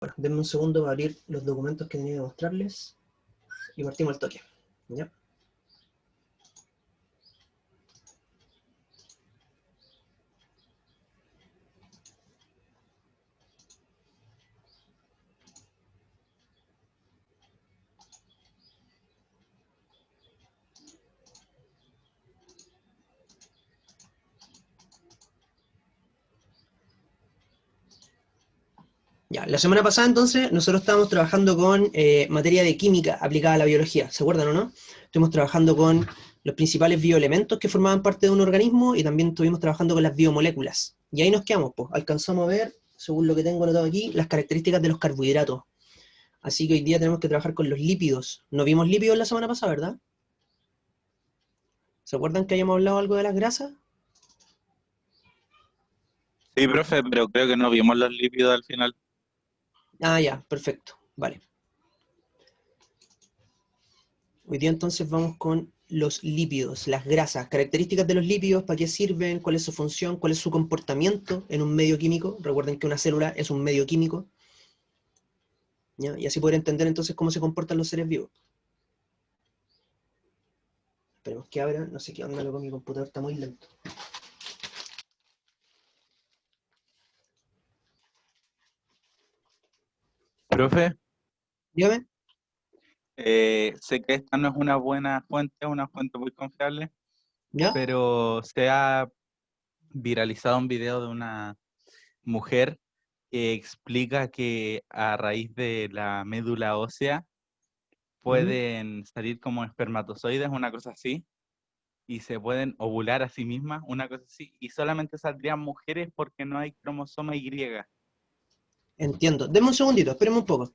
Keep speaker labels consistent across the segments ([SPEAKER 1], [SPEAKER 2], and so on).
[SPEAKER 1] Bueno, denme un segundo para abrir los documentos que tenía que mostrarles y partimos al toque. ¿Ya? Ya, la semana pasada entonces nosotros estábamos trabajando con materia de química aplicada a la biología, ¿se acuerdan o no? Estuvimos trabajando con los principales bioelementos que formaban parte de un organismo y también estuvimos trabajando con las biomoléculas. Y ahí nos quedamos, pues, alcanzamos a ver, según lo que tengo anotado aquí, las características de los carbohidratos. Así que hoy día tenemos que trabajar con los lípidos. No vimos lípidos la semana pasada, ¿verdad? ¿Se acuerdan que hayamos hablado algo de las grasas?
[SPEAKER 2] Sí, profe, pero creo que no vimos los lípidos al final.
[SPEAKER 1] Ah, ya, perfecto, vale. Hoy día entonces vamos con los lípidos, las grasas, características de los lípidos, para qué sirven, cuál es su función, cuál es su comportamiento en un medio químico. Recuerden que una célula es un medio químico, ¿ya? Y así poder entender entonces cómo se comportan los seres vivos. Esperemos que abra, no sé qué onda, loco, mi computador está muy lento.
[SPEAKER 2] Profe,
[SPEAKER 1] Dígame.
[SPEAKER 2] sé que esta no es una buena fuente, es una fuente muy confiable,
[SPEAKER 1] ¿Ya?
[SPEAKER 2] pero se ha viralizado un video de una mujer que explica que a raíz de la médula ósea
[SPEAKER 1] Ujú.
[SPEAKER 2] pueden salir como espermatozoides, una cosa así, y se pueden ovular a sí mismas, una cosa así, y solamente saldrían mujeres porque no hay cromosoma Y.
[SPEAKER 1] Entiendo. Deme un segundito, espéreme un poco.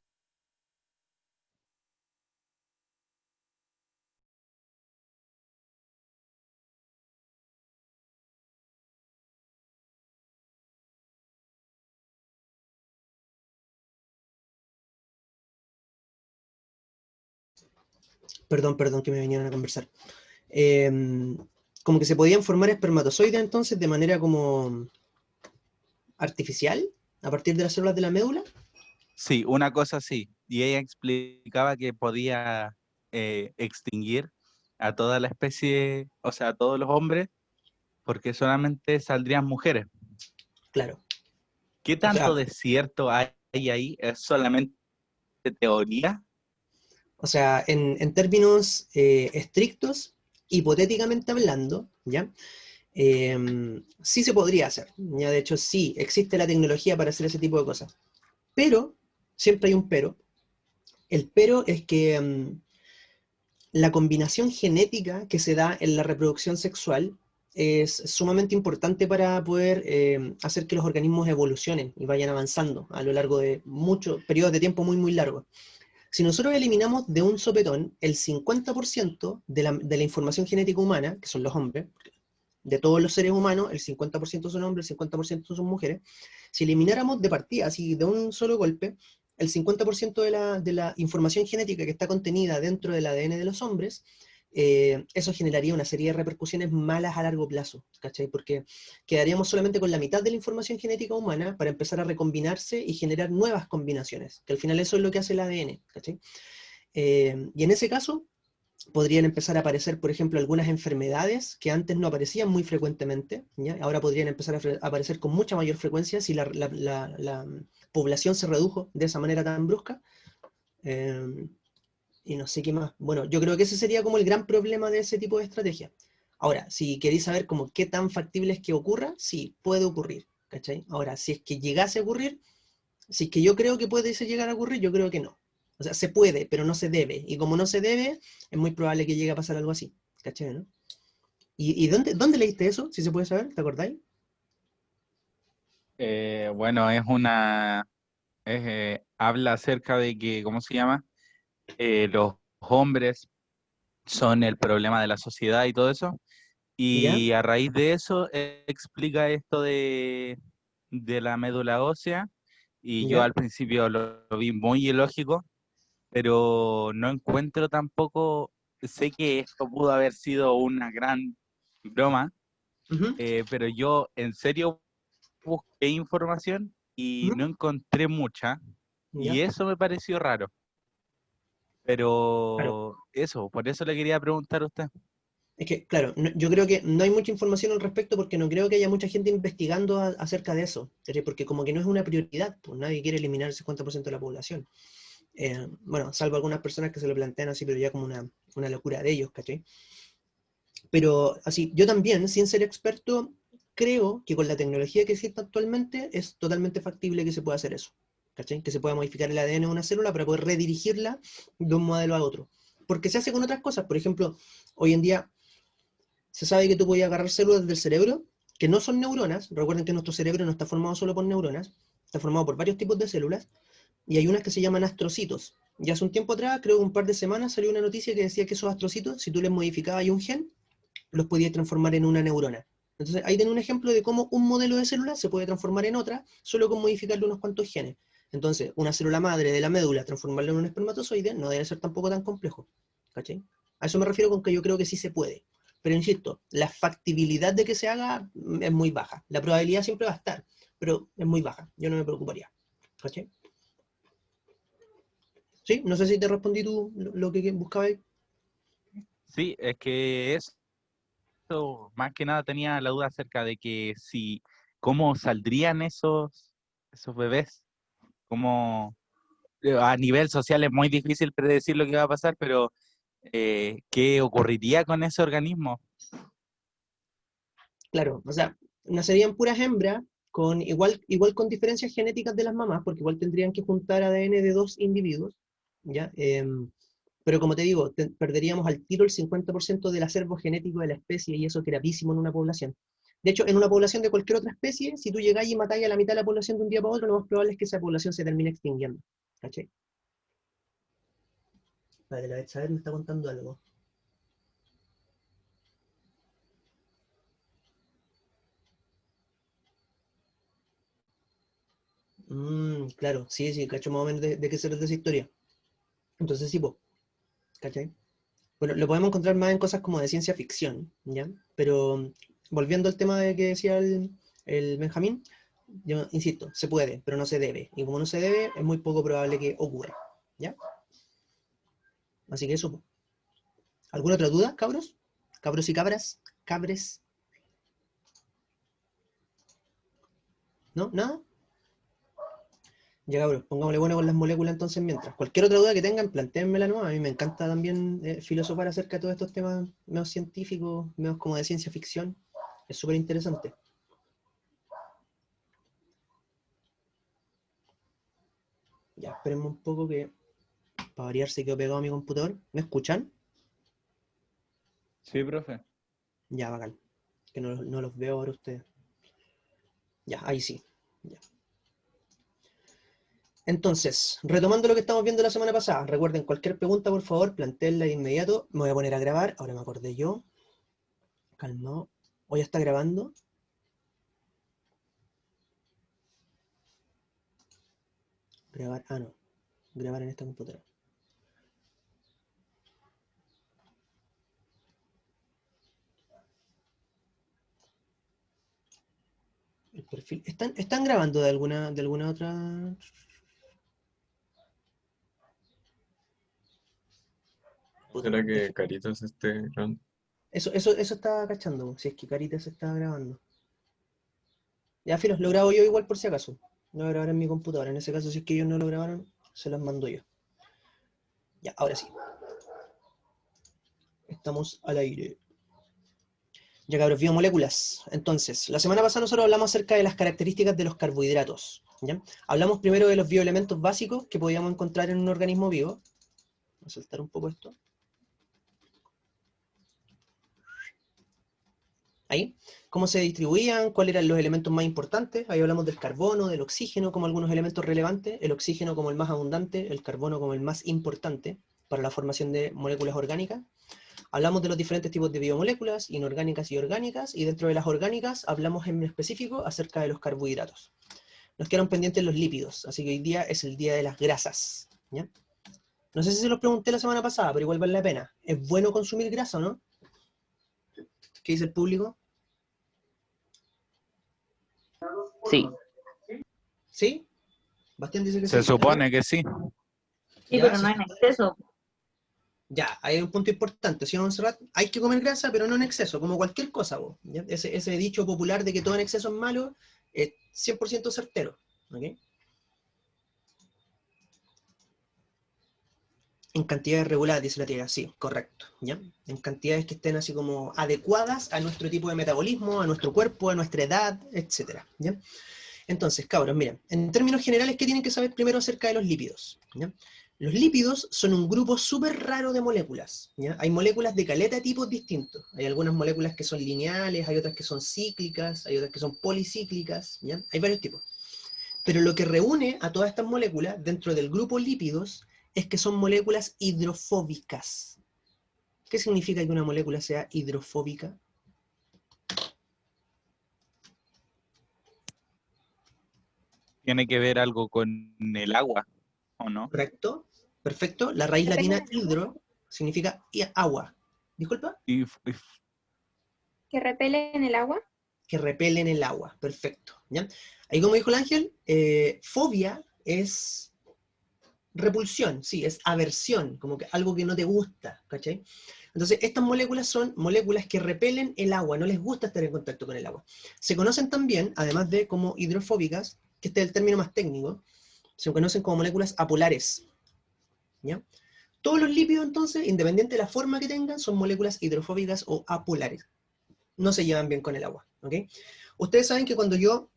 [SPEAKER 1] Perdón, que me vinieron a conversar. Eh, Como que se podían formar espermatozoides entonces de manera como artificial, a partir de las células de la médula.
[SPEAKER 2] Sí, una cosa así. Y ella explicaba que podía extinguir a toda la especie, o sea, a todos los hombres, porque solamente saldrían mujeres.
[SPEAKER 1] Claro.
[SPEAKER 2] ¿Qué
[SPEAKER 1] O sea,
[SPEAKER 2] tanto de cierto hay ahí? ¿Es solamente teoría?
[SPEAKER 1] en términos estrictos, hipotéticamente hablando, ¿ya? Sí se podría hacer, ¿ya? De hecho, sí, existe la tecnología para hacer ese tipo de cosas. Pero, siempre hay un pero. El pero es que la combinación genética que se da en la reproducción sexual es sumamente importante para poder hacer que los organismos evolucionen y vayan avanzando a lo largo de muchos periodos de tiempo muy, muy largos. Si nosotros eliminamos de un sopetón el 50% de la información genética humana, que son los hombres, de todos los seres humanos, el 50% son hombres, el 50% son mujeres, si elimináramos de partida, así de un solo golpe, el 50% de la información genética que está contenida dentro del ADN de los hombres, eso generaría una serie de repercusiones malas a largo plazo, ¿cachai? Porque quedaríamos solamente con la mitad de la información genética humana para empezar a recombinarse y generar nuevas combinaciones, que al final eso es lo que hace el ADN, ¿cachai? Y en ese caso, podrían empezar a aparecer, por ejemplo, algunas enfermedades que antes no aparecían muy frecuentemente, ¿ya? Ahora podrían empezar a aparecer con mucha mayor frecuencia si la población se redujo de esa manera tan brusca. Eh, y no sé qué más. Bueno, yo creo que ese sería como el gran problema de ese tipo de estrategia. Ahora, si queréis saber como qué tan factible es que ocurra, sí, puede ocurrir, ¿cachai? Ahora, si es que llegase a ocurrir, si es que yo creo que puede llegar a ocurrir, yo creo que no. O sea, se puede, pero no se debe. Y como no se debe, es muy probable que llegue a pasar algo así. ¿Cachai, no? ¿Y dónde leíste eso? Si se puede saber, ¿te acordáis?
[SPEAKER 2] Bueno, habla acerca de que, ¿cómo se llama? Los hombres son el problema de la sociedad y todo eso.
[SPEAKER 1] ¿Ya?
[SPEAKER 2] Y a raíz de eso, explica esto de la médula ósea. Y yo
[SPEAKER 1] ¿Ya?
[SPEAKER 2] al principio lo vi muy ilógico, pero no encuentro tampoco, sé que esto pudo haber sido una gran broma,
[SPEAKER 1] Ujú,
[SPEAKER 2] pero yo en serio busqué información y
[SPEAKER 1] ujú.
[SPEAKER 2] no encontré mucha. Y
[SPEAKER 1] ¿Ya?
[SPEAKER 2] eso me pareció raro.
[SPEAKER 1] Claro.
[SPEAKER 2] Pero eso, por eso le quería preguntar a usted.
[SPEAKER 1] Es que, claro, yo creo que no hay mucha información al respecto porque no creo que haya mucha gente investigando acerca de eso, ¿cachai? Porque como que no es una prioridad, pues nadie quiere eliminar el 50% de la población. Bueno, salvo algunas personas que se lo plantean así, pero ya como una locura de ellos, ¿cachai? Pero así, yo también, sin ser experto, creo que con la tecnología que existe actualmente es totalmente factible que se pueda hacer eso, ¿cachai? Que se pueda modificar el ADN de una célula para poder redirigirla de un modelo a otro. Porque se hace con otras cosas, por ejemplo, hoy en día se sabe que tú puedes agarrar células del cerebro que no son neuronas. Recuerden que nuestro cerebro no está formado solo por neuronas, está formado por varios tipos de células, y hay unas que se llaman astrocitos. Y hace un tiempo atrás, creo un par de semanas, salió una noticia que decía que esos astrocitos, si tú les modificabas un gen, los podías transformar en una neurona. Entonces ahí tiene un ejemplo de cómo un modelo de célula se puede transformar en otra solo con modificarle unos cuantos genes. Entonces, una célula madre de la médula, transformarla en un espermatozoide, no debe ser tampoco tan complejo. ¿Cachai? A eso me refiero con que yo creo que sí se puede. Pero insisto, la factibilidad de que se haga es muy baja. La probabilidad siempre va a estar, pero es muy baja. Yo no me preocuparía. ¿Cachai? ¿Sí? No sé si te respondí tú lo que buscabas.
[SPEAKER 2] Sí, es que eso, más que nada tenía la duda acerca de que si, cómo saldrían esos bebés, cómo a nivel social es muy difícil predecir lo que va a pasar, pero ¿qué ocurriría con ese organismo?
[SPEAKER 1] Claro, o sea, nacerían puras hembras, con igual con diferencias genéticas de las mamás, porque igual tendrían que juntar ADN de dos individuos, ¿ya? Pero como te digo, perderíamos al tiro el 50% del acervo genético de la especie, y eso es gravísimo en una población. De hecho, en una población de cualquier otra especie, si tú llegáis y matáis a la mitad de la población de un día para otro, lo más probable es que esa población se termine extinguiendo. ¿Cachai? Vale, la Betsaber me está contando algo. Claro, sí, sí, cacho más o menos de qué se trata esa historia. Entonces sí, pues, ¿cachai? Bueno, lo podemos encontrar más en cosas como de ciencia ficción, ¿ya? Pero volviendo al tema de que decía el Benjamín, yo insisto, se puede, pero no se debe. Y como no se debe, es muy poco probable que ocurra, ¿ya? Así que eso, po. ¿Alguna otra duda, cabros? ¿Cabros y cabras? ¿Cabres? ¿No? ¿Nada? Ya, cabros, pongámosle bueno con las moléculas entonces mientras. Cualquier otra duda que tengan, plantéenmela nueva. A mí me encanta también filosofar acerca de todos estos temas menos científicos, menos como de ciencia ficción. Es súper interesante. Ya, espérenme un poco que para variar se quedó pegado a mi computador. ¿Me escuchan?
[SPEAKER 2] Sí, profe.
[SPEAKER 1] Ya, bacán. Que no los veo ahora ustedes. Ya, ahí sí. Ya. Entonces, retomando lo que estamos viendo la semana pasada, recuerden, cualquier pregunta, por favor, plantéenla de inmediato. Me voy a poner a grabar, ahora me acordé yo. Calmado. ¿Hoy está grabando? Grabar, no. Grabar en esta computadora. El perfil. ¿Están grabando de alguna otra? Puta,
[SPEAKER 3] ¿Será que Caritas esté grabando?
[SPEAKER 1] eso estaba cachando, si es que Carita se estaba grabando. Ya, filos, lo grabo yo igual por si acaso. Lo voy a grabar en mi computadora. En ese caso, si es que ellos no lo grabaron, se los mando yo. Ya, ahora sí. Estamos al aire. Ya, cabros, biomoléculas. Entonces, la semana pasada nosotros hablamos acerca de las características de los carbohidratos. ¿Ya? Hablamos primero de los bioelementos básicos que podíamos encontrar en un organismo vivo. Voy a saltar un poco esto. Ahí. Cómo se distribuían, cuáles eran los elementos más importantes. Ahí hablamos del carbono, del oxígeno como algunos elementos relevantes, el oxígeno como el más abundante, el carbono como el más importante para la formación de moléculas orgánicas. Hablamos de los diferentes tipos de biomoléculas, inorgánicas y orgánicas, y dentro de las orgánicas hablamos en específico acerca de los carbohidratos. Nos quedaron pendientes los lípidos, así que hoy día es el día de las grasas, ¿ya? No sé si se los pregunté la semana pasada, pero igual vale la pena. ¿Es bueno consumir grasa o no? ¿Qué dice el público?
[SPEAKER 4] Sí,
[SPEAKER 1] ¿Sí? Bastián dice que
[SPEAKER 2] Se
[SPEAKER 1] sí. ¿La prueba?
[SPEAKER 2] supone que sí.
[SPEAKER 4] Sí,
[SPEAKER 1] Ya,
[SPEAKER 4] pero
[SPEAKER 1] sí.
[SPEAKER 4] no en exceso.
[SPEAKER 1] Ya, hay un punto importante, ¿sí, Montserrat? Hay que comer grasa, pero no en exceso, como cualquier cosa, vos, ¿ya? Ese dicho popular de que todo en exceso es malo, es 100% certero, ¿ok? En cantidades reguladas, dice la tía, sí, correcto, ¿ya? En cantidades que estén así como adecuadas a nuestro tipo de metabolismo, a nuestro cuerpo, a nuestra edad, etcétera, ¿ya? Entonces, cabros, miren, en términos generales, ¿qué tienen que saber primero acerca de los lípidos? ¿Ya? Los lípidos son un grupo súper raro de moléculas, ¿ya? Hay moléculas de caleta de tipos distintos. Hay algunas moléculas que son lineales, hay otras que son cíclicas, hay otras que son policíclicas, ¿ya? Hay varios tipos. Pero lo que reúne a todas estas moléculas dentro del grupo lípidos es que son moléculas hidrofóbicas. ¿Qué significa que una molécula sea hidrofóbica?
[SPEAKER 2] Tiene que ver algo con el agua, ¿o no?
[SPEAKER 1] ¿Correcto? Perfecto. La raíz latina
[SPEAKER 5] ¿Repelen el agua?
[SPEAKER 1] hidro significa agua. ¿Disculpa?
[SPEAKER 2] Y
[SPEAKER 5] ¿Que repelen el agua?
[SPEAKER 1] Que repelen el agua. Perfecto. ¿Ya? Ahí como dijo el ángel, fobia es repulsión, sí, es aversión, como que algo que no te gusta, ¿cachai? Entonces, estas moléculas son moléculas que repelen el agua, no les gusta estar en contacto con el agua. Se conocen también, además de como hidrofóbicas, que este es el término más técnico, se conocen como moléculas apolares, ¿ya? Todos los lípidos, entonces, independiente de la forma que tengan, son moléculas hidrofóbicas o apolares. No se llevan bien con el agua, ¿ok? Ustedes saben que cuando yo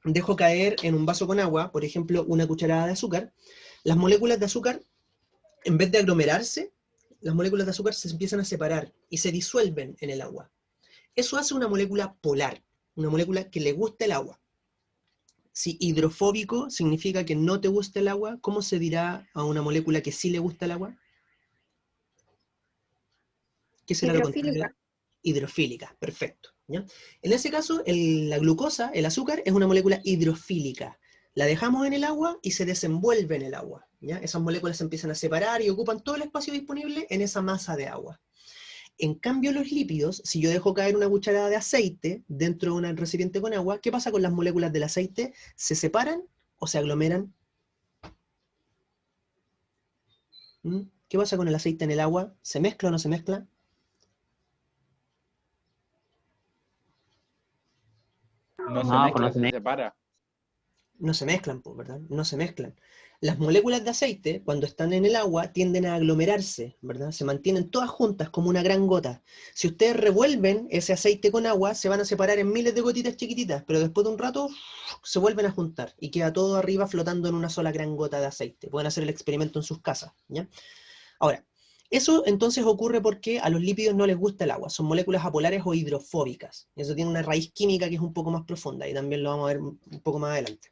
[SPEAKER 1] dejo caer en un vaso con agua, por ejemplo, una cucharada de azúcar, las moléculas de azúcar, en vez de aglomerarse, las moléculas de azúcar se empiezan a separar y se disuelven en el agua. Eso hace una molécula polar, una molécula que le gusta el agua. Si hidrofóbico significa que no te gusta el agua, ¿cómo se dirá a una molécula que sí le gusta el agua? ¿Qué será lo contrario?
[SPEAKER 5] Hidrofílica.
[SPEAKER 1] Hidrofílica, perfecto, ¿ya? En ese caso, la glucosa, el azúcar, es una molécula hidrofílica. La dejamos en el agua y se desenvuelve en el agua, ¿ya? Esas moléculas se empiezan a separar y ocupan todo el espacio disponible en esa masa de agua. En cambio, los lípidos, si yo dejo caer una cucharada de aceite dentro de un recipiente con agua, ¿qué pasa con las moléculas del aceite? ¿Se separan o se aglomeran? ¿Mm? ¿Qué pasa con el aceite en el agua? ¿Se mezcla o no se mezcla?
[SPEAKER 2] no se
[SPEAKER 4] No,
[SPEAKER 2] mezcla,
[SPEAKER 4] pues no se
[SPEAKER 2] se
[SPEAKER 4] mezcla.
[SPEAKER 2] separa.
[SPEAKER 1] No se mezclan, pues, ¿verdad? No se mezclan. Las moléculas de aceite, cuando están en el agua, tienden a aglomerarse, ¿verdad? Se mantienen todas juntas como una gran gota. Si ustedes revuelven ese aceite con agua, se van a separar en miles de gotitas chiquititas, pero después de un rato se vuelven a juntar y queda todo arriba flotando en una sola gran gota de aceite. Pueden hacer el experimento en sus casas, ¿ya? Ahora, eso entonces ocurre porque a los lípidos no les gusta el agua, son moléculas apolares o hidrofóbicas. Eso tiene una raíz química que es un poco más profunda y también lo vamos a ver un poco más adelante.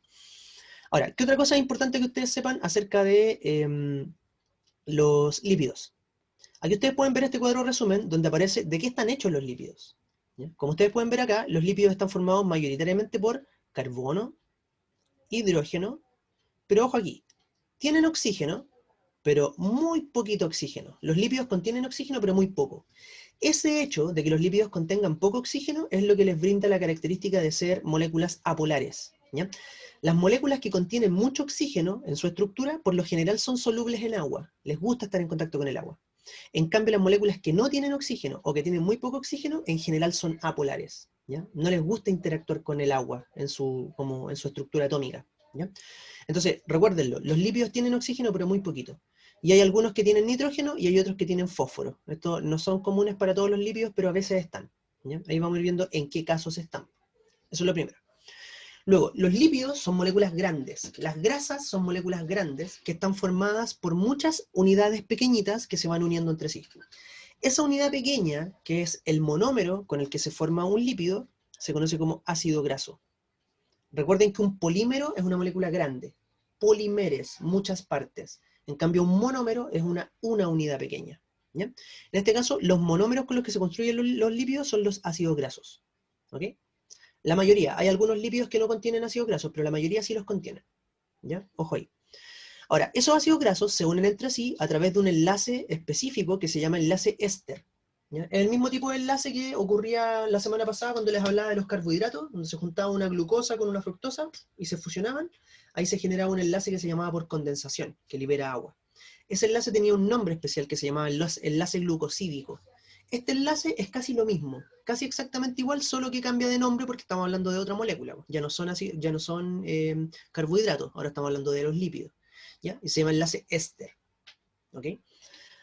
[SPEAKER 1] Ahora, ¿qué otra cosa es importante que ustedes sepan acerca de los lípidos? Aquí ustedes pueden ver este cuadro resumen donde aparece de qué están hechos los lípidos, ¿ya? Como ustedes pueden ver acá, los lípidos están formados mayoritariamente por carbono, hidrógeno, pero ojo aquí, tienen oxígeno, pero muy poquito oxígeno. Los lípidos contienen oxígeno, pero muy poco. Ese hecho de que los lípidos contengan poco oxígeno es lo que les brinda la característica de ser moléculas apolares, ¿ya? Las moléculas que contienen mucho oxígeno en su estructura, por lo general son solubles en agua. Les gusta estar en contacto con el agua. En cambio, las moléculas que no tienen oxígeno o que tienen muy poco oxígeno, en general son apolares, ¿ya? No les gusta interactuar con el agua como en su estructura atómica, ¿ya? Entonces, recuérdenlo, los lípidos tienen oxígeno, pero muy poquito. Y hay algunos que tienen nitrógeno y hay otros que tienen fósforo. Estos no son comunes para todos los lípidos, pero a veces están, ¿ya? Ahí vamos a ir viendo en qué casos están. Eso es lo primero. Luego, los lípidos son moléculas grandes. Las grasas son moléculas grandes que están formadas por muchas unidades pequeñitas que se van uniendo entre sí. Esa unidad pequeña, que es el monómero con el que se forma un lípido, se conoce como ácido graso. Recuerden que un polímero es una molécula grande. Polímeres, muchas partes. En cambio, un monómero es una unidad pequeña, ¿ya? En este caso, los monómeros con los que se construyen los lípidos son los ácidos grasos, ¿ok? La mayoría, hay algunos lípidos que no contienen ácidos grasos, pero la mayoría sí los contienen, ¿ya? Ojo ahí. Ahora, esos ácidos grasos se unen entre sí a través de un enlace específico que se llama enlace éster. ¿Ya? Es el mismo tipo de enlace que ocurría la semana pasada cuando les hablaba de los carbohidratos, donde se juntaba una glucosa con una fructosa y se fusionaban. Ahí se generaba un enlace que se llamaba por condensación, que libera agua. Ese enlace tenía un nombre especial que se llamaba enlace glucosídico. Este enlace es casi lo mismo, casi exactamente igual, solo que cambia de nombre porque estamos hablando de otra molécula. Ya no son, ya no son carbohidratos, ahora estamos hablando de los lípidos. ¿Ya? Y se llama enlace éster. ¿Ok?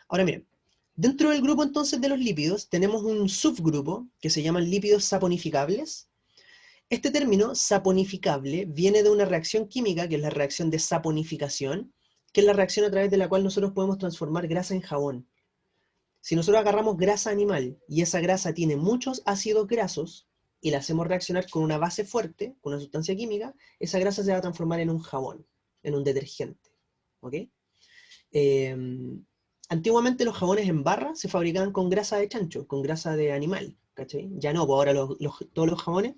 [SPEAKER 1] Ahora miren, dentro del grupo entonces de los lípidos tenemos un subgrupo que se llaman lípidos saponificables. Este término, saponificable, viene de una reacción química, que es la reacción de saponificación, que es la reacción a través de la cual nosotros podemos transformar grasa en jabón. Si nosotros agarramos grasa animal y esa grasa tiene muchos ácidos grasos y la hacemos reaccionar con una base fuerte, con una sustancia química, esa grasa se va a transformar en un jabón, en un detergente. ¿Ok? Antiguamente los jabones en barra se fabricaban con grasa de chancho, con grasa de animal. ¿Cachai? Ya no, pues ahora todos los jabones,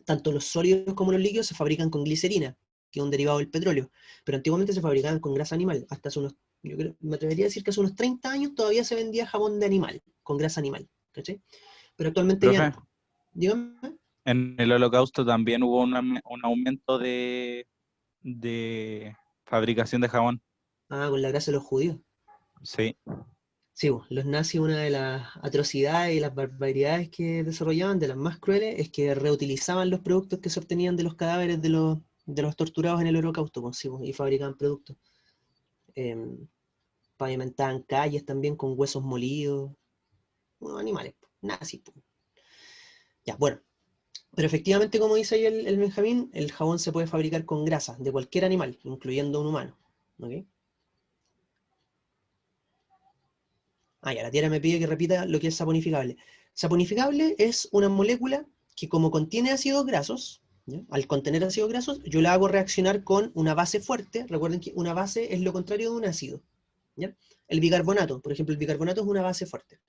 [SPEAKER 1] tanto los sólidos como los líquidos, se fabrican con glicerina, que es un derivado del petróleo. Pero antiguamente se fabricaban con grasa animal. Hasta hace unos, yo creo, me atrevería a decir que hace unos 30 años todavía se vendía jabón de animal, con grasa animal. ¿Cachai? Pero actualmente ya
[SPEAKER 2] Profe,
[SPEAKER 1] no. Dígame.
[SPEAKER 2] en el Holocausto también hubo un aumento de fabricación de jabón.
[SPEAKER 1] Ah, con la grasa de los judíos.
[SPEAKER 2] Sí,
[SPEAKER 1] Sí, pues, los nazis, una de las atrocidades y las barbaridades que desarrollaban, de las más crueles, es que reutilizaban los productos que se obtenían de los cadáveres de los torturados en el Holocausto, pues, sí, pues, y fabricaban productos. Em, Pavimentaban calles también con huesos molidos. Bueno, animales, pues, nazis. Pues. Ya, bueno. Pero efectivamente, como dice ahí el Benjamín, el jabón se puede fabricar con grasa de cualquier animal, incluyendo un humano. ¿Ok? Ah, ya, la tierra me pide que repita lo que es saponificable. Saponificable es una molécula que, como contiene ácidos grasos, ¿ya? Al contener ácidos grasos, yo la hago reaccionar con una base fuerte. Recuerden que una base es lo contrario de un ácido, ¿ya? El bicarbonato, por ejemplo, el bicarbonato es una base fuerte.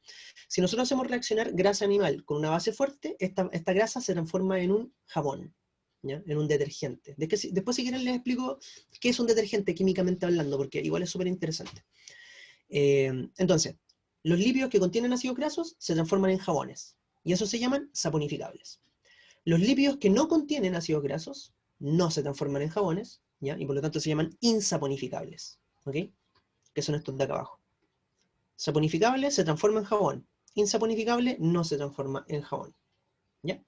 [SPEAKER 1] Si nosotros hacemos reaccionar grasa animal con una base fuerte, esta grasa se transforma en un jabón, ¿ya? En un detergente. Después, si quieren, les explico qué es un detergente químicamente hablando, porque igual es súper interesante. Entonces, los lípidos que contienen ácidos grasos se transforman en jabones, y eso se llaman saponificables. Los lípidos que no contienen ácidos grasos no se transforman en jabones, ¿ya? Y por lo tanto se llaman insaponificables, ¿ok? Que son estos de acá abajo. Saponificable se transforma en jabón, insaponificable no se transforma en jabón, ¿ya?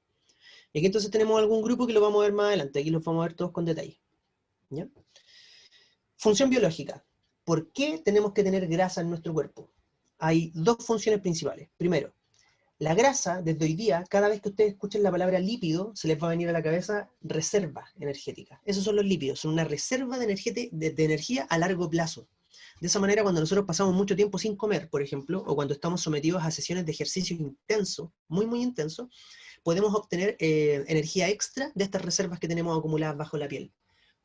[SPEAKER 1] Y aquí entonces tenemos algún grupo que lo vamos a ver más adelante, aquí los vamos a ver todos con detalle, ¿ya? Función biológica. ¿Por qué tenemos que tener grasa en nuestro cuerpo? Hay dos funciones principales. Primero, la grasa, desde hoy día, cada vez que ustedes escuchen la palabra lípido, se les va a venir a la cabeza reserva energética. Esos son los lípidos, son una reserva de energía a largo plazo. De esa manera, cuando nosotros pasamos mucho tiempo sin comer, por ejemplo, o cuando estamos sometidos a sesiones de ejercicio intenso, muy, muy intenso, podemos obtener energía extra de estas reservas que tenemos acumuladas bajo la piel.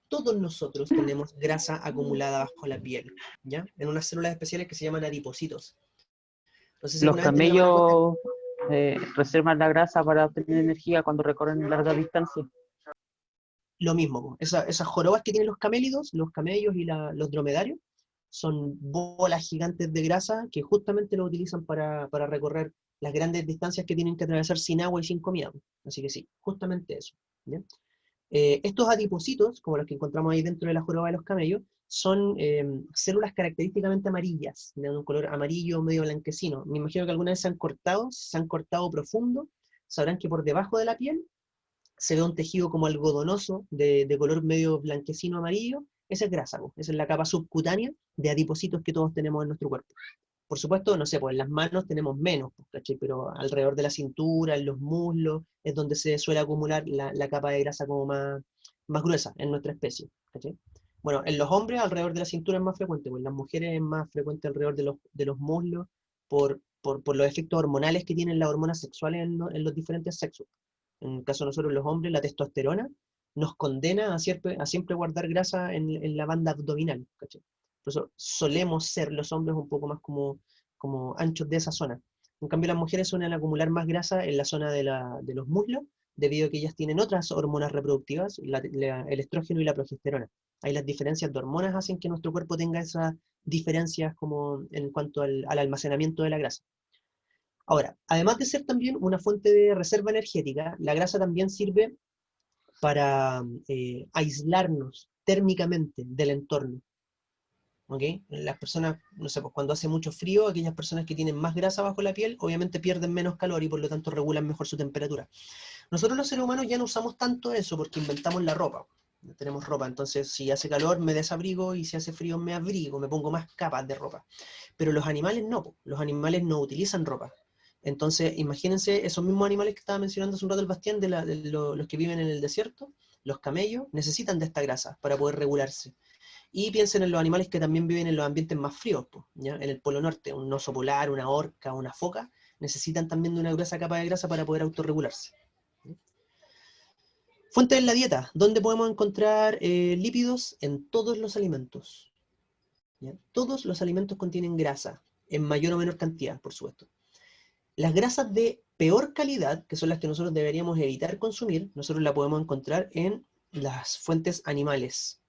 [SPEAKER 1] Todos nosotros tenemos grasa acumulada bajo la piel, ¿ya? En unas células especiales que se llaman adipocitos. No sé si
[SPEAKER 4] Los
[SPEAKER 1] alguna vez tienen la mala costumbre.
[SPEAKER 4] camellos reservan la grasa para obtener energía cuando recorren largas distancias.
[SPEAKER 1] Lo mismo, esas jorobas que tienen los camélidos, los camellos y los dromedarios, son bolas gigantes de grasa que justamente lo utilizan para recorrer las grandes distancias que tienen que atravesar sin agua y sin comida. Así que sí, justamente eso, ¿ya? Estos adipocitos, como los que encontramos ahí dentro de la joroba de los camellos, son células característicamente amarillas, de un color amarillo medio blanquecino. Me imagino que alguna vez se han cortado profundo, sabrán que por debajo de la piel se ve un tejido como algodonoso, de color medio blanquecino amarillo. Esa es grasa, esa es la capa subcutánea de adipocitos que todos tenemos en nuestro cuerpo. Por supuesto, no sé, pues en las manos tenemos menos, ¿cachai? Pero alrededor de la cintura, en los muslos, es donde se suele acumular la capa de grasa como más gruesa en nuestra especie, ¿cachai? Bueno, en los hombres alrededor de la cintura es más frecuente, pues en las mujeres es más frecuente alrededor de los muslos por los efectos hormonales que tienen las hormonas sexuales en los diferentes sexos. En el caso de nosotros los hombres, la testosterona nos condena a siempre guardar grasa en la banda abdominal, ¿cachai? Por eso solemos ser los hombres un poco más como anchos de esa zona. En cambio, las mujeres suelen acumular más grasa en la zona de los muslos, debido a que ellas tienen otras hormonas reproductivas, el estrógeno y la progesterona. Ahí las diferencias de hormonas hacen que nuestro cuerpo tenga esas diferencias como en cuanto al almacenamiento de la grasa. Ahora, además de ser también una fuente de reserva energética, la grasa también sirve para aislarnos térmicamente del entorno. ¿Ok? Las personas, no sé, pues cuando hace mucho frío, aquellas personas que tienen más grasa bajo la piel, obviamente pierden menos calor y por lo tanto regulan mejor su temperatura. Nosotros los seres humanos ya no usamos tanto eso porque inventamos la ropa. Tenemos ropa, entonces si hace calor me desabrigo y si hace frío me abrigo, me pongo más capas de ropa. Pero los animales no, po. Los animales no utilizan ropa. Entonces, imagínense esos mismos animales que estaba mencionando hace un rato el Bastián, los que viven en el desierto, los camellos, necesitan de esta grasa para poder regularse. Y piensen en los animales que también viven en los ambientes más fríos, ¿ya? En el Polo Norte, un oso polar, una orca, una foca, necesitan también de una gruesa capa de grasa para poder autorregularse. Fuentes en la dieta, ¿dónde podemos encontrar lípidos? En todos los alimentos. ¿Ya? Todos los alimentos contienen grasa, en mayor o menor cantidad, por supuesto. Las grasas de peor calidad, que son las que nosotros deberíamos evitar consumir, nosotros las podemos encontrar en las fuentes animales.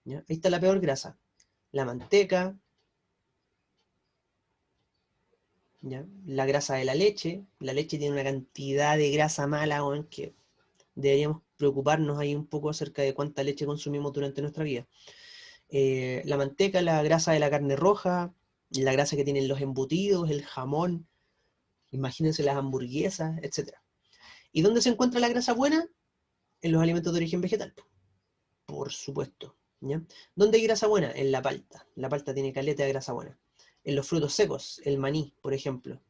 [SPEAKER 1] ¿Ya? Ahí está la peor grasa. La manteca, ¿ya? La grasa de la leche tiene una cantidad de grasa mala, que deberíamos preocuparnos ahí un poco acerca de cuánta leche consumimos durante nuestra vida. La manteca, la grasa de la carne roja, la grasa que tienen los embutidos, el jamón, imagínense las hamburguesas, etc. ¿Y dónde se encuentra la grasa buena? En los alimentos de origen vegetal, por supuesto. ¿Ya? ¿Dónde hay grasa buena? En la palta. La palta tiene caleta de grasa buena. En los frutos secos, el maní, por ejemplo.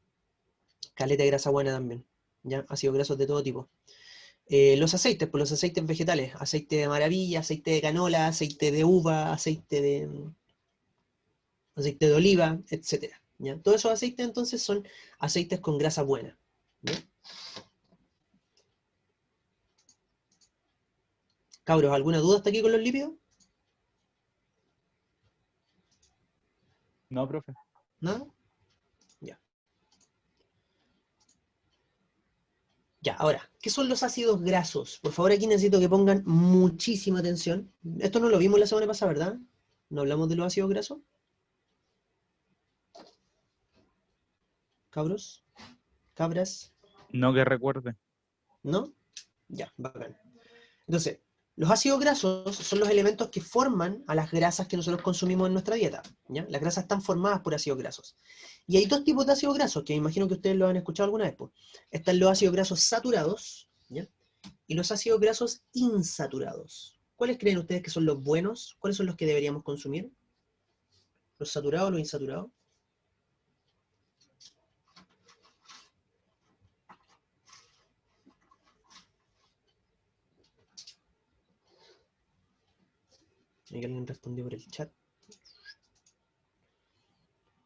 [SPEAKER 1] Caleta de grasa buena también. ¿Ya? Ácidos grasos de todo tipo. Los aceites, pues los aceites vegetales. Aceite de maravilla, aceite de canola, aceite de uva, aceite de oliva, etc. ¿Ya? Todos esos aceites entonces son aceites con grasa buena. ¿Ya? Cabros, ¿alguna duda hasta aquí con los lípidos?
[SPEAKER 2] No, profe.
[SPEAKER 1] ¿Nada? Ya. Ya, ahora, ¿qué son los ácidos grasos? Por favor, aquí necesito que pongan muchísima atención. Esto no lo vimos la semana pasada, ¿verdad? ¿No hablamos de los ácidos grasos? ¿Cabros? ¿Cabras?
[SPEAKER 2] No que recuerde.
[SPEAKER 1] ¿No? Ya, bacán. Entonces, los ácidos grasos son los elementos que forman a las grasas que nosotros consumimos en nuestra dieta. ¿Ya? Las grasas están formadas por ácidos grasos. Y hay dos tipos de ácidos grasos, que me imagino que ustedes lo han escuchado alguna vez. Pues. Están los ácidos grasos saturados, ¿ya? Y los ácidos grasos insaturados. ¿Cuáles creen ustedes que son los buenos? ¿Cuáles son los que deberíamos consumir? ¿Los saturados o los insaturados? Alguien respondió por el chat.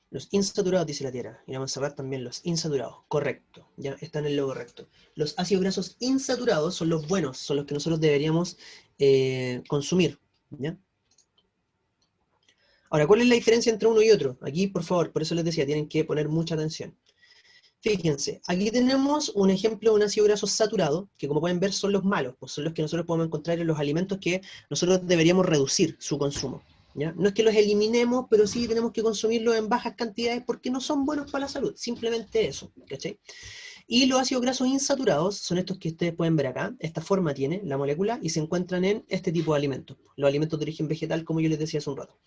[SPEAKER 1] Los insaturados, dice la Tierra. Y vamos a ver también los insaturados. Correcto. Ya están en lo correcto. Los ácidos grasos insaturados son los buenos, son los que nosotros deberíamos consumir. ¿Ya? Ahora, ¿cuál es la diferencia entre uno y otro? Aquí, por favor, por eso les decía, tienen que poner mucha atención. Fíjense, aquí tenemos un ejemplo de un ácido graso saturado, que como pueden ver son los malos, pues son los que nosotros podemos encontrar en los alimentos que nosotros deberíamos reducir su consumo. ¿Ya? No es que los eliminemos, pero sí tenemos que consumirlos en bajas cantidades porque no son buenos para la salud, simplemente eso, ¿cachai? Y los ácidos grasos insaturados son estos que ustedes pueden ver acá, esta forma tiene la molécula y se encuentran en este tipo de alimentos, los alimentos de origen vegetal como yo les decía hace un rato.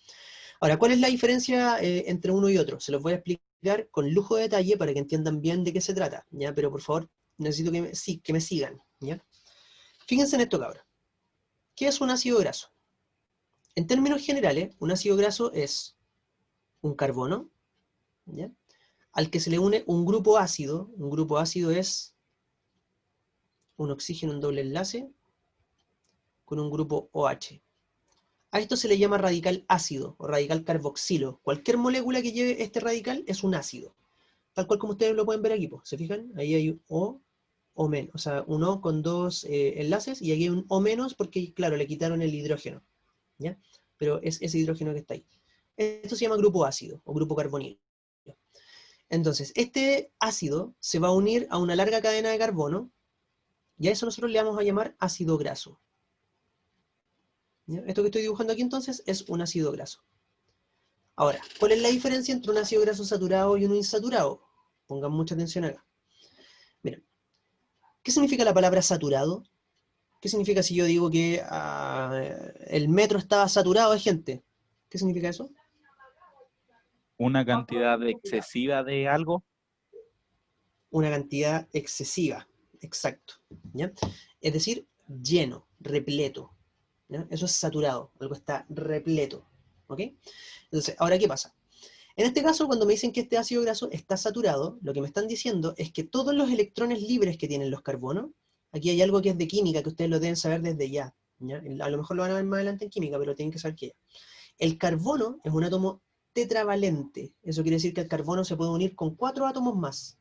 [SPEAKER 1] Ahora, ¿cuál es la diferencia entre uno y otro? Se los voy a explicar con lujo de detalle para que entiendan bien de qué se trata, ¿ya? Pero por favor, necesito que me sigan, ¿ya? Fíjense en esto, cabrón. ¿Qué es un ácido graso? En términos generales, un ácido graso es un carbono, ¿ya? Al que se le une un grupo ácido. Un grupo ácido es un oxígeno en doble enlace con un grupo OH. A esto se le llama radical ácido o radical carboxilo. Cualquier molécula que lleve este radical es un ácido. Tal cual como ustedes lo pueden ver aquí, ¿se fijan? Ahí hay un O menos, o sea, un O con dos enlaces, y aquí hay un O menos porque, claro, le quitaron el hidrógeno, ¿ya? Pero es ese hidrógeno que está ahí. Esto se llama grupo ácido o grupo carbonilo. Entonces, este ácido se va a unir a una larga cadena de carbono, y a eso nosotros le vamos a llamar ácido graso. ¿Ya? Esto que estoy dibujando aquí entonces es un ácido graso. Ahora, ¿cuál es la diferencia entre un ácido graso saturado y uno insaturado? Pongan mucha atención acá. Miren, ¿qué significa la palabra saturado? ¿Qué significa si yo digo que el metro estaba saturado de gente? ¿Qué significa eso?
[SPEAKER 2] Una cantidad excesiva de algo.
[SPEAKER 1] Una cantidad excesiva, exacto, ¿ya? Es decir, lleno, repleto, ¿ya? Eso es saturado, algo está repleto, ¿ok? Entonces, ahora, ¿qué pasa? En este caso, cuando me dicen que este ácido graso está saturado, lo que me están diciendo es que todos los electrones libres que tienen los carbonos, aquí hay algo que es de química, que ustedes lo deben saber desde ya, ¿ya? A lo mejor lo van a ver más adelante en química, pero tienen que saber que ya. El carbono es un átomo tetravalente, eso quiere decir que el carbono se puede unir con 4 átomos más,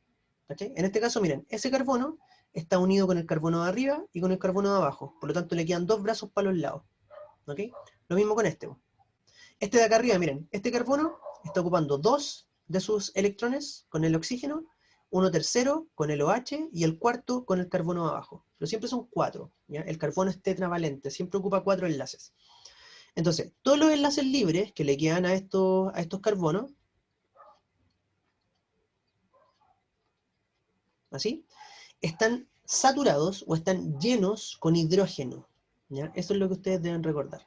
[SPEAKER 1] ¿cachai? En este caso, miren, ese carbono está unido con el carbono de arriba y con el carbono de abajo, por lo tanto le quedan 2 brazos para los lados, ¿ok? Lo mismo con este. Este de acá arriba, miren, este carbono está ocupando 2 de sus electrones con el oxígeno, 1/3 con el OH y el cuarto con el carbono de abajo. Pero siempre son 4, ¿ya? El carbono es tetravalente, siempre ocupa 4 enlaces. Entonces, todos los enlaces libres que le quedan a estos carbonos, ¿así? Están saturados o están llenos con hidrógeno, ¿ya? Eso es lo que ustedes deben recordar.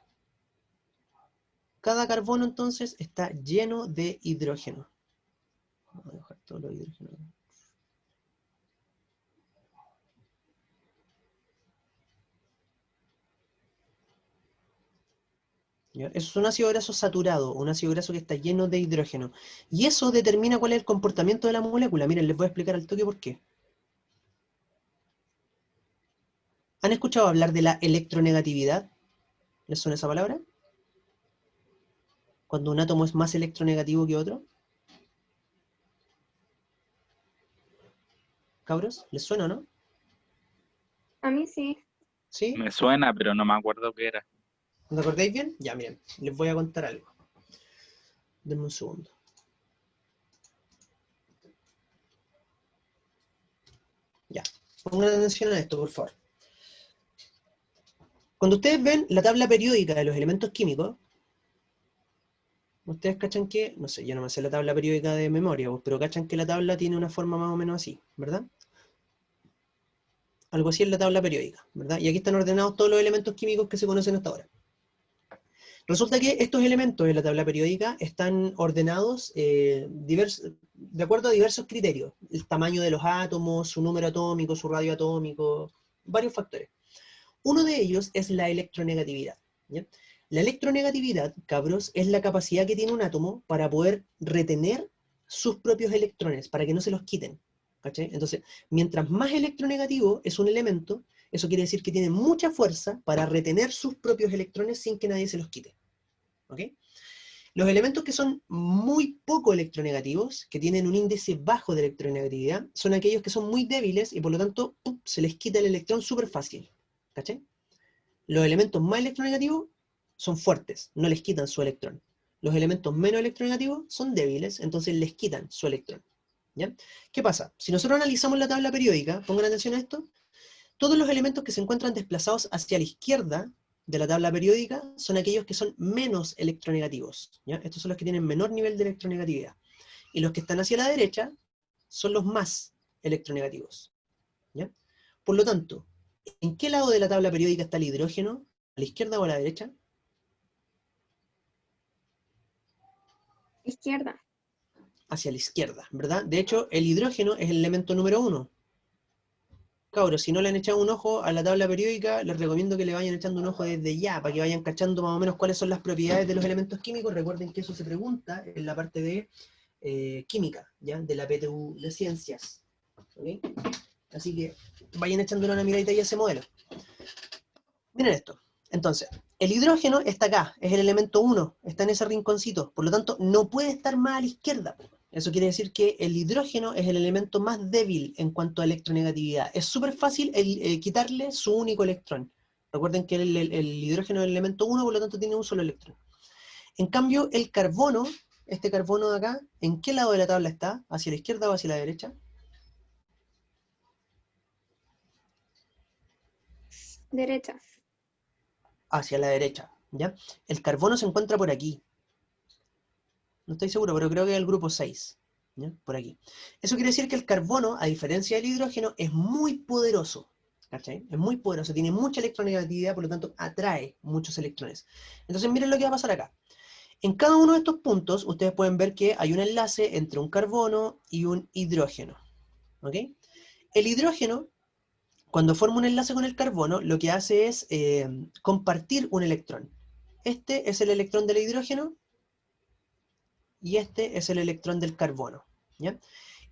[SPEAKER 1] Cada carbono, entonces, está lleno de hidrógeno. Vamos a dejar todo lo hidrógeno. ¿Ya? Eso es un ácido graso saturado, un ácido graso que está lleno de hidrógeno. Y eso determina cuál es el comportamiento de la molécula. Miren, les voy a explicar al toque por qué. ¿Han escuchado hablar de la electronegatividad? ¿Les suena esa palabra? Cuando un átomo es más electronegativo que otro. ¿Cabros? ¿Les suena o no?
[SPEAKER 5] A mí sí.
[SPEAKER 1] ¿Sí?
[SPEAKER 2] Me suena, pero no me acuerdo qué era.
[SPEAKER 1] ¿No acordáis bien? Ya, miren, les voy a contar algo. Denme un segundo. Ya, pongan atención a esto, por favor. Cuando ustedes ven la tabla periódica de los elementos químicos, ustedes cachan que, no sé, yo no me sé la tabla periódica de memoria, pero cachan que la tabla tiene una forma más o menos así, ¿verdad? Algo así es la tabla periódica, ¿verdad? Y aquí están ordenados todos los elementos químicos que se conocen hasta ahora. Resulta que estos elementos de la tabla periódica están ordenados de acuerdo a diversos criterios. El tamaño de los átomos, su número atómico, su radio atómico, varios factores. Uno de ellos es la electronegatividad, ¿ya? La electronegatividad, cabros, es la capacidad que tiene un átomo para poder retener sus propios electrones, para que no se los quiten, ¿cachai? Entonces, mientras más electronegativo es un elemento, eso quiere decir que tiene mucha fuerza para retener sus propios electrones sin que nadie se los quite, ¿ok? Los elementos que son muy poco electronegativos, que tienen un índice bajo de electronegatividad, son aquellos que son muy débiles y por lo tanto se les quita el electrón súper fácil, ¿cachai? Los elementos más electronegativos son fuertes, no les quitan su electrón. Los elementos menos electronegativos son débiles, entonces les quitan su electrón, ¿ya? ¿Qué pasa? Si nosotros analizamos la tabla periódica, pongan atención a esto, todos los elementos que se encuentran desplazados hacia la izquierda de la tabla periódica son aquellos que son menos electronegativos, ¿ya? Estos son los que tienen menor nivel de electronegatividad. Y los que están hacia la derecha son los más electronegativos, ¿ya? Por lo tanto, ¿en qué lado de la tabla periódica está el hidrógeno? ¿A la izquierda o a la derecha?
[SPEAKER 5] Izquierda.
[SPEAKER 1] Hacia la izquierda, ¿verdad? De hecho, el hidrógeno es el elemento número 1. Cabros, si no le han echado un ojo a la tabla periódica, les recomiendo que le vayan echando un ojo desde ya, para que vayan cachando más o menos cuáles son las propiedades de los elementos químicos. Recuerden que eso se pregunta en la parte de química, ¿ya? De la PTU de ciencias, ¿ok? Así que vayan echándole una miradita y a ese modelo. Miren esto. Entonces, el hidrógeno está acá, es el elemento 1, está en ese rinconcito, por lo tanto, no puede estar más a la izquierda. Eso quiere decir que el hidrógeno es el elemento más débil en cuanto a electronegatividad. Es súper fácil quitarle su único electrón. Recuerden que el hidrógeno es el elemento 1, por lo tanto tiene un solo electrón. En cambio, el carbono, este carbono de acá, ¿en qué lado de la tabla está? ¿Hacia la izquierda o hacia la derecha?
[SPEAKER 5] Derecha.
[SPEAKER 1] Hacia la derecha, ¿ya? El carbono se encuentra por aquí. No estoy seguro, pero creo que es el grupo 6, ¿Ya? Por aquí. Eso quiere decir que el carbono, a diferencia del hidrógeno, es muy poderoso. ¿Cachai? Es muy poderoso, tiene mucha electronegatividad, por lo tanto atrae muchos electrones. Entonces miren lo que va a pasar acá. En cada uno de estos puntos, ustedes pueden ver que hay un enlace entre un carbono y un hidrógeno. ¿Ok? El hidrógeno, cuando forma un enlace con el carbono, lo que hace es compartir un electrón. Este es el electrón del hidrógeno y este es el electrón del carbono. ¿Ya?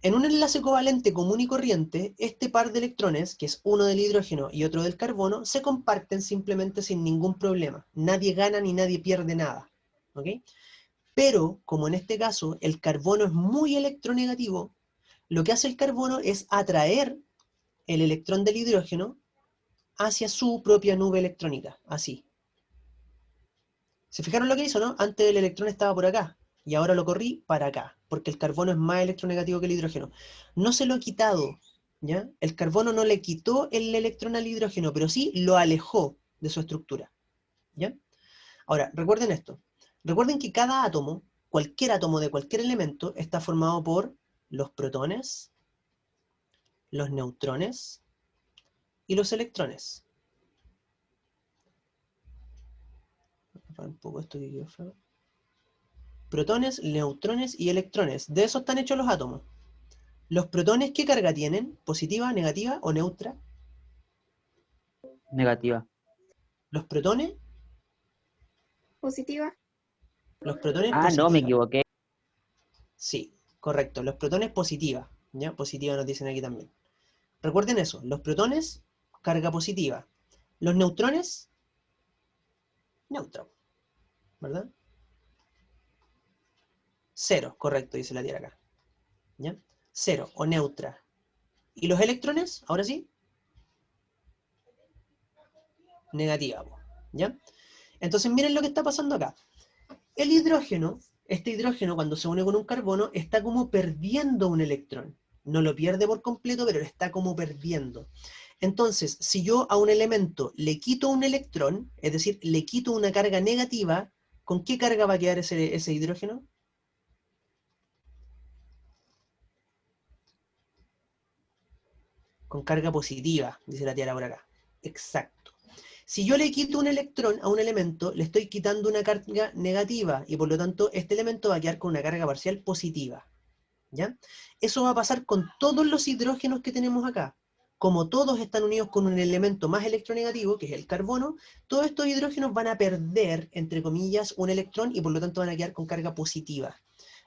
[SPEAKER 1] En un enlace covalente común y corriente, este par de electrones, que es uno del hidrógeno y otro del carbono, se comparten simplemente sin ningún problema. Nadie gana ni nadie pierde nada. ¿Ok? Pero, como en este caso, el carbono es muy electronegativo, lo que hace el carbono es atraer el electrón del hidrógeno hacia su propia nube electrónica, así. ¿Se fijaron lo que hizo, no? Antes el electrón estaba por acá, y ahora lo corrí para acá, porque el carbono es más electronegativo que el hidrógeno. No se lo ha quitado, ¿ya? El carbono no le quitó el electrón al hidrógeno, pero sí lo alejó de su estructura, ¿ya? Ahora, recuerden esto. Recuerden que cada átomo, cualquier átomo de cualquier elemento, está formado por los protones, los neutrones y los electrones. Un poco esto que quedó feo. Protones, neutrones y electrones. De eso están hechos los átomos. ¿Los protones qué carga tienen? ¿Positiva, negativa o neutra?
[SPEAKER 4] Negativa.
[SPEAKER 1] Los protones
[SPEAKER 5] Positiva.
[SPEAKER 4] Ah, no, me
[SPEAKER 1] positiva.
[SPEAKER 4] equivoqué.
[SPEAKER 1] Sí, correcto. Los protones positiva. ¿Ya? Positiva nos dicen aquí también. Recuerden eso. Los protones, carga positiva. Los neutrones, neutro. ¿Verdad? Cero, correcto, dice la tierra acá. ¿Ya? Cero o neutra. ¿Y los electrones? Ahora sí. Negativa. ¿Ya? Entonces miren lo que está pasando acá. El hidrógeno, este hidrógeno cuando se une con un carbono, está como perdiendo un electrón. No lo pierde por completo, pero lo está como perdiendo. Entonces, si yo a un elemento le quito un electrón, es decir, le quito una carga negativa, ¿con qué carga va a quedar ese hidrógeno? Con carga positiva, dice la tía Laura acá. Exacto. Si yo le quito un electrón a un elemento, le estoy quitando una carga negativa, y por lo tanto este elemento va a quedar con una carga parcial positiva. ¿Ya? Eso va a pasar con todos los hidrógenos que tenemos acá. Como todos están unidos con un elemento más electronegativo, que es el carbono, todos estos hidrógenos van a perder, entre comillas, un electrón y por lo tanto van a quedar con carga positiva.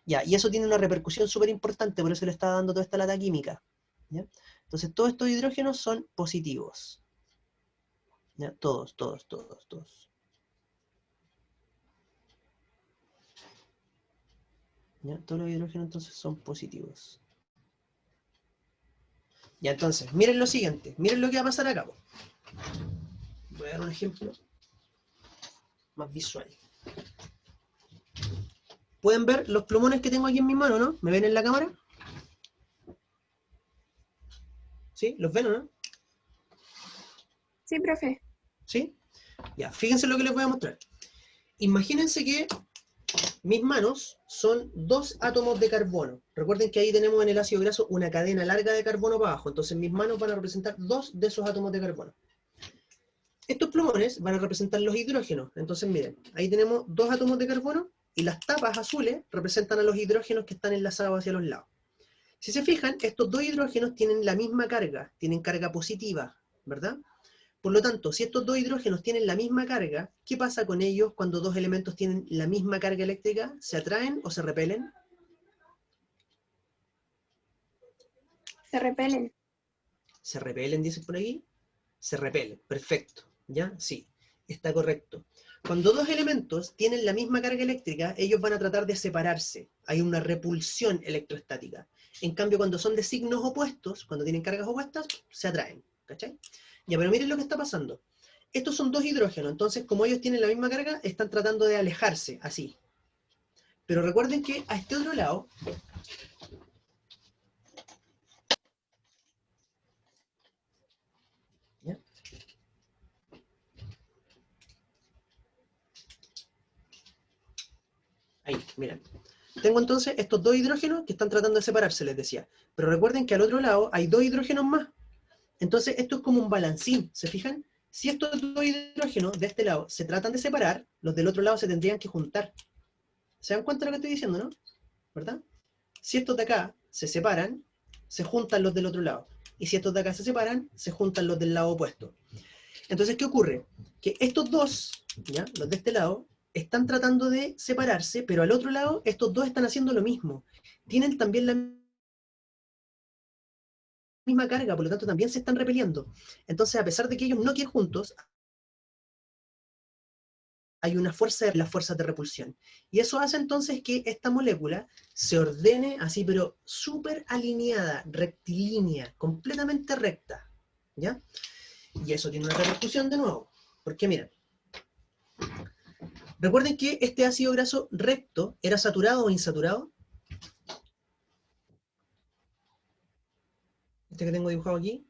[SPEAKER 1] ¿Ya? Y eso tiene una repercusión súper importante, por eso le está dando toda esta lata química. ¿Ya? Entonces todos estos hidrógenos son positivos. ¿Ya? Todos, todos, todos, todos. ¿Ya? Todos los hidrógenos entonces son positivos. Ya, entonces, miren lo siguiente, miren lo que va a pasar acá. Voy a dar un ejemplo más visual. ¿Pueden ver los plumones que tengo aquí en mi mano, no? ¿Me ven en la cámara? ¿Sí? ¿Los ven o no?
[SPEAKER 5] Sí, profe.
[SPEAKER 1] ¿Sí? Ya, fíjense lo que les voy a mostrar. Imagínense que mis manos son dos átomos de carbono. Recuerden que ahí tenemos en el ácido graso una cadena larga de carbono para abajo. Entonces mis manos van a representar dos de esos átomos de carbono. Estos plumones van a representar los hidrógenos. Entonces miren, ahí tenemos dos átomos de carbono y las tapas azules representan a los hidrógenos que están enlazados hacia los lados. Si se fijan, estos dos hidrógenos tienen la misma carga, tienen carga positiva, ¿verdad? Por lo tanto, si estos dos hidrógenos tienen la misma carga, ¿qué pasa con ellos cuando dos elementos tienen la misma carga eléctrica? ¿Se atraen o se repelen?
[SPEAKER 5] Se repelen.
[SPEAKER 1] ¿Se repelen, dicen por aquí? Se repelen, perfecto. ¿Ya? Sí, está correcto. Cuando dos elementos tienen la misma carga eléctrica, ellos van a tratar de separarse. Hay una repulsión electrostática. En cambio, cuando son de signos opuestos, cuando tienen cargas opuestas, se atraen. ¿Cachai? Ya, pero miren lo que está pasando. Estos son dos hidrógenos, entonces como ellos tienen la misma carga, están tratando de alejarse, así. Pero recuerden que a este otro lado, ¿ya? Ahí, miren. Tengo entonces estos dos hidrógenos que están tratando de separarse, les decía. Pero recuerden que al otro lado hay dos hidrógenos más. Entonces esto es como un balancín, ¿se fijan? Si estos dos hidrógenos de este lado se tratan de separar, los del otro lado se tendrían que juntar. ¿Se dan cuenta de lo que estoy diciendo, no? ¿Verdad? Si estos de acá se separan, se juntan los del otro lado. Y si estos de acá se separan, se juntan los del lado opuesto. Entonces, ¿qué ocurre? Que estos dos, ¿ya? Los de este lado, están tratando de separarse, pero al otro lado, estos dos están haciendo lo mismo. Tienen también la misma carga, por lo tanto también se están repeliendo. Entonces, a pesar de que ellos no quieren juntos, hay una fuerza, las fuerzas de repulsión. Y eso hace entonces que esta molécula se ordene así, pero súper alineada, rectilínea, completamente recta. ¿Ya? Y eso tiene una repercusión de nuevo. Porque miren, recuerden que este ácido graso recto era saturado o insaturado. Este que tengo dibujado aquí.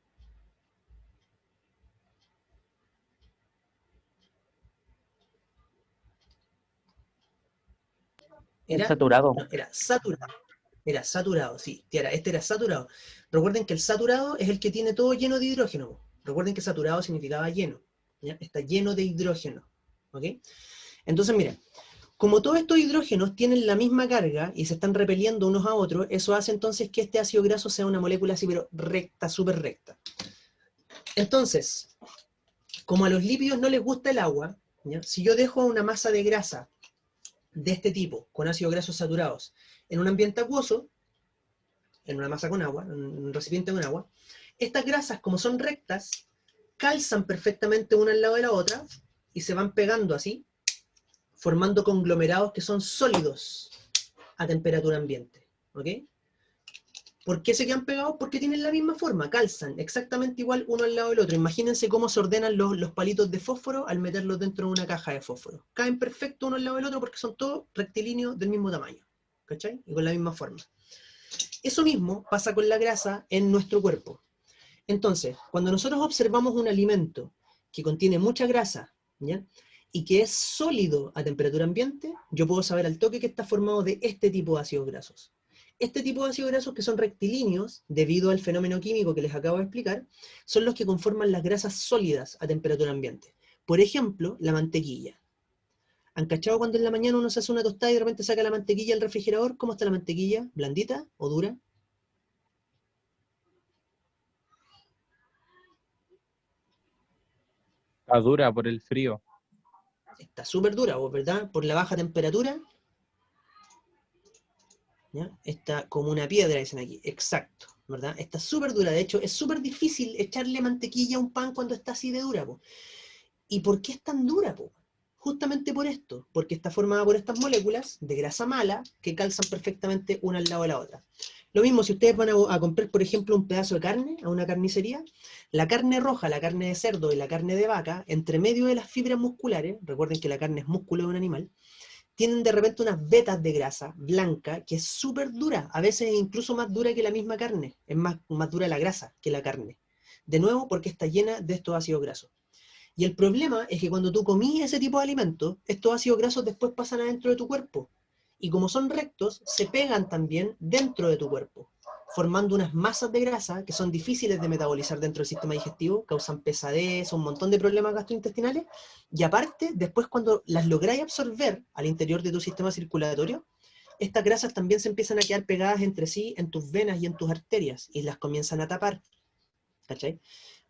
[SPEAKER 4] ¿Es saturado?
[SPEAKER 1] No, era saturado. Era saturado, sí. Este era saturado. Recuerden que el saturado es el que tiene todo lleno de hidrógeno. Recuerden que saturado significaba lleno. ¿Ya? Está lleno de hidrógeno. ¿Ok? Entonces, mira, como todos estos hidrógenos tienen la misma carga y se están repeliendo unos a otros, eso hace entonces que este ácido graso sea una molécula así, pero recta, súper recta. Entonces, como a los lípidos no les gusta el agua, ¿ya? Si yo dejo una masa de grasa de este tipo, con ácidos grasos saturados, en un ambiente acuoso, en una masa con agua, en un recipiente con agua, estas grasas, como son rectas, calzan perfectamente una al lado de la otra y se van pegando así, formando conglomerados que son sólidos a temperatura ambiente. ¿Ok? ¿Por qué se quedan pegados? Porque tienen la misma forma, calzan exactamente igual uno al lado del otro. Imagínense cómo se ordenan los palitos de fósforo al meterlos dentro de una caja de fósforo. Caen perfecto uno al lado del otro porque son todos rectilíneos del mismo tamaño. ¿Cachai? Y con la misma forma. Eso mismo pasa con la grasa en nuestro cuerpo. Entonces, cuando nosotros observamos un alimento que contiene mucha grasa, ¿ya? Y que es sólido a temperatura ambiente, yo puedo saber al toque que está formado de este tipo de ácidos grasos. Este tipo de ácidos grasos que son rectilíneos, debido al fenómeno químico que les acabo de explicar, son los que conforman las grasas sólidas a temperatura ambiente. Por ejemplo, la mantequilla. ¿Han cachado cuando en la mañana uno se hace una tostada y de repente saca la mantequilla del refrigerador? ¿Cómo está la mantequilla? ¿Blandita o dura?
[SPEAKER 2] Está dura por el frío.
[SPEAKER 1] Está súper dura, ¿verdad? Por la baja temperatura. ¿Ya? Está como una piedra, dicen aquí. Exacto, ¿verdad? Está súper dura. De hecho, es súper difícil echarle mantequilla a un pan cuando está así de dura, po. ¿Y por qué es tan dura, po? Justamente por esto, porque está formada por estas moléculas de grasa mala que calzan perfectamente una al lado de la otra. Lo mismo si ustedes van a comprar, por ejemplo, un pedazo de carne a una carnicería, la carne roja, la carne de cerdo y la carne de vaca, entre medio de las fibras musculares, recuerden que la carne es músculo de un animal, tienen de repente unas vetas de grasa blanca que es súper dura, a veces incluso más dura que la misma carne, es más dura la grasa que la carne. De nuevo, porque está llena de estos ácidos grasos. Y el problema es que cuando tú comís ese tipo de alimentos, estos ácidos grasos después pasan adentro de tu cuerpo. Y como son rectos, se pegan también dentro de tu cuerpo, formando unas masas de grasa que son difíciles de metabolizar dentro del sistema digestivo, causan pesadez, un montón de problemas gastrointestinales, y aparte, después cuando las lográis absorber al interior de tu sistema circulatorio, estas grasas también se empiezan a quedar pegadas entre sí en tus venas y en tus arterias, y las comienzan a tapar. ¿Cachai?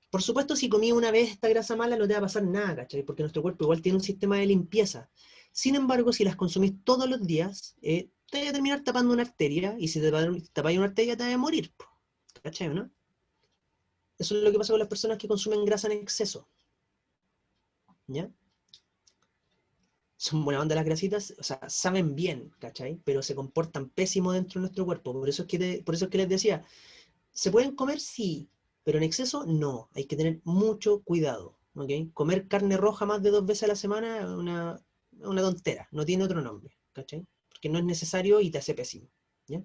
[SPEAKER 1] Por supuesto, si comí una vez esta grasa mala no te va a pasar nada, ¿cachai? Porque nuestro cuerpo igual tiene un sistema de limpieza. Sin embargo, si las consumís todos los días, te vas a terminar tapando una arteria, y si te tapas una arteria te vas a morir, ¿cachai, no? Eso es lo que pasa con las personas que consumen grasa en exceso. ¿Ya? Son buena onda las grasitas, o sea, saben bien, ¿cachai? Pero se comportan pésimo dentro de nuestro cuerpo. Por eso es que les decía, ¿se pueden comer? Sí, pero en exceso no. Hay que tener mucho cuidado, ¿ok? Comer carne roja más de 2 veces a la semana es una tontera, no tiene otro nombre, ¿cachai? Porque no es necesario y te hace pésimo, ¿ya?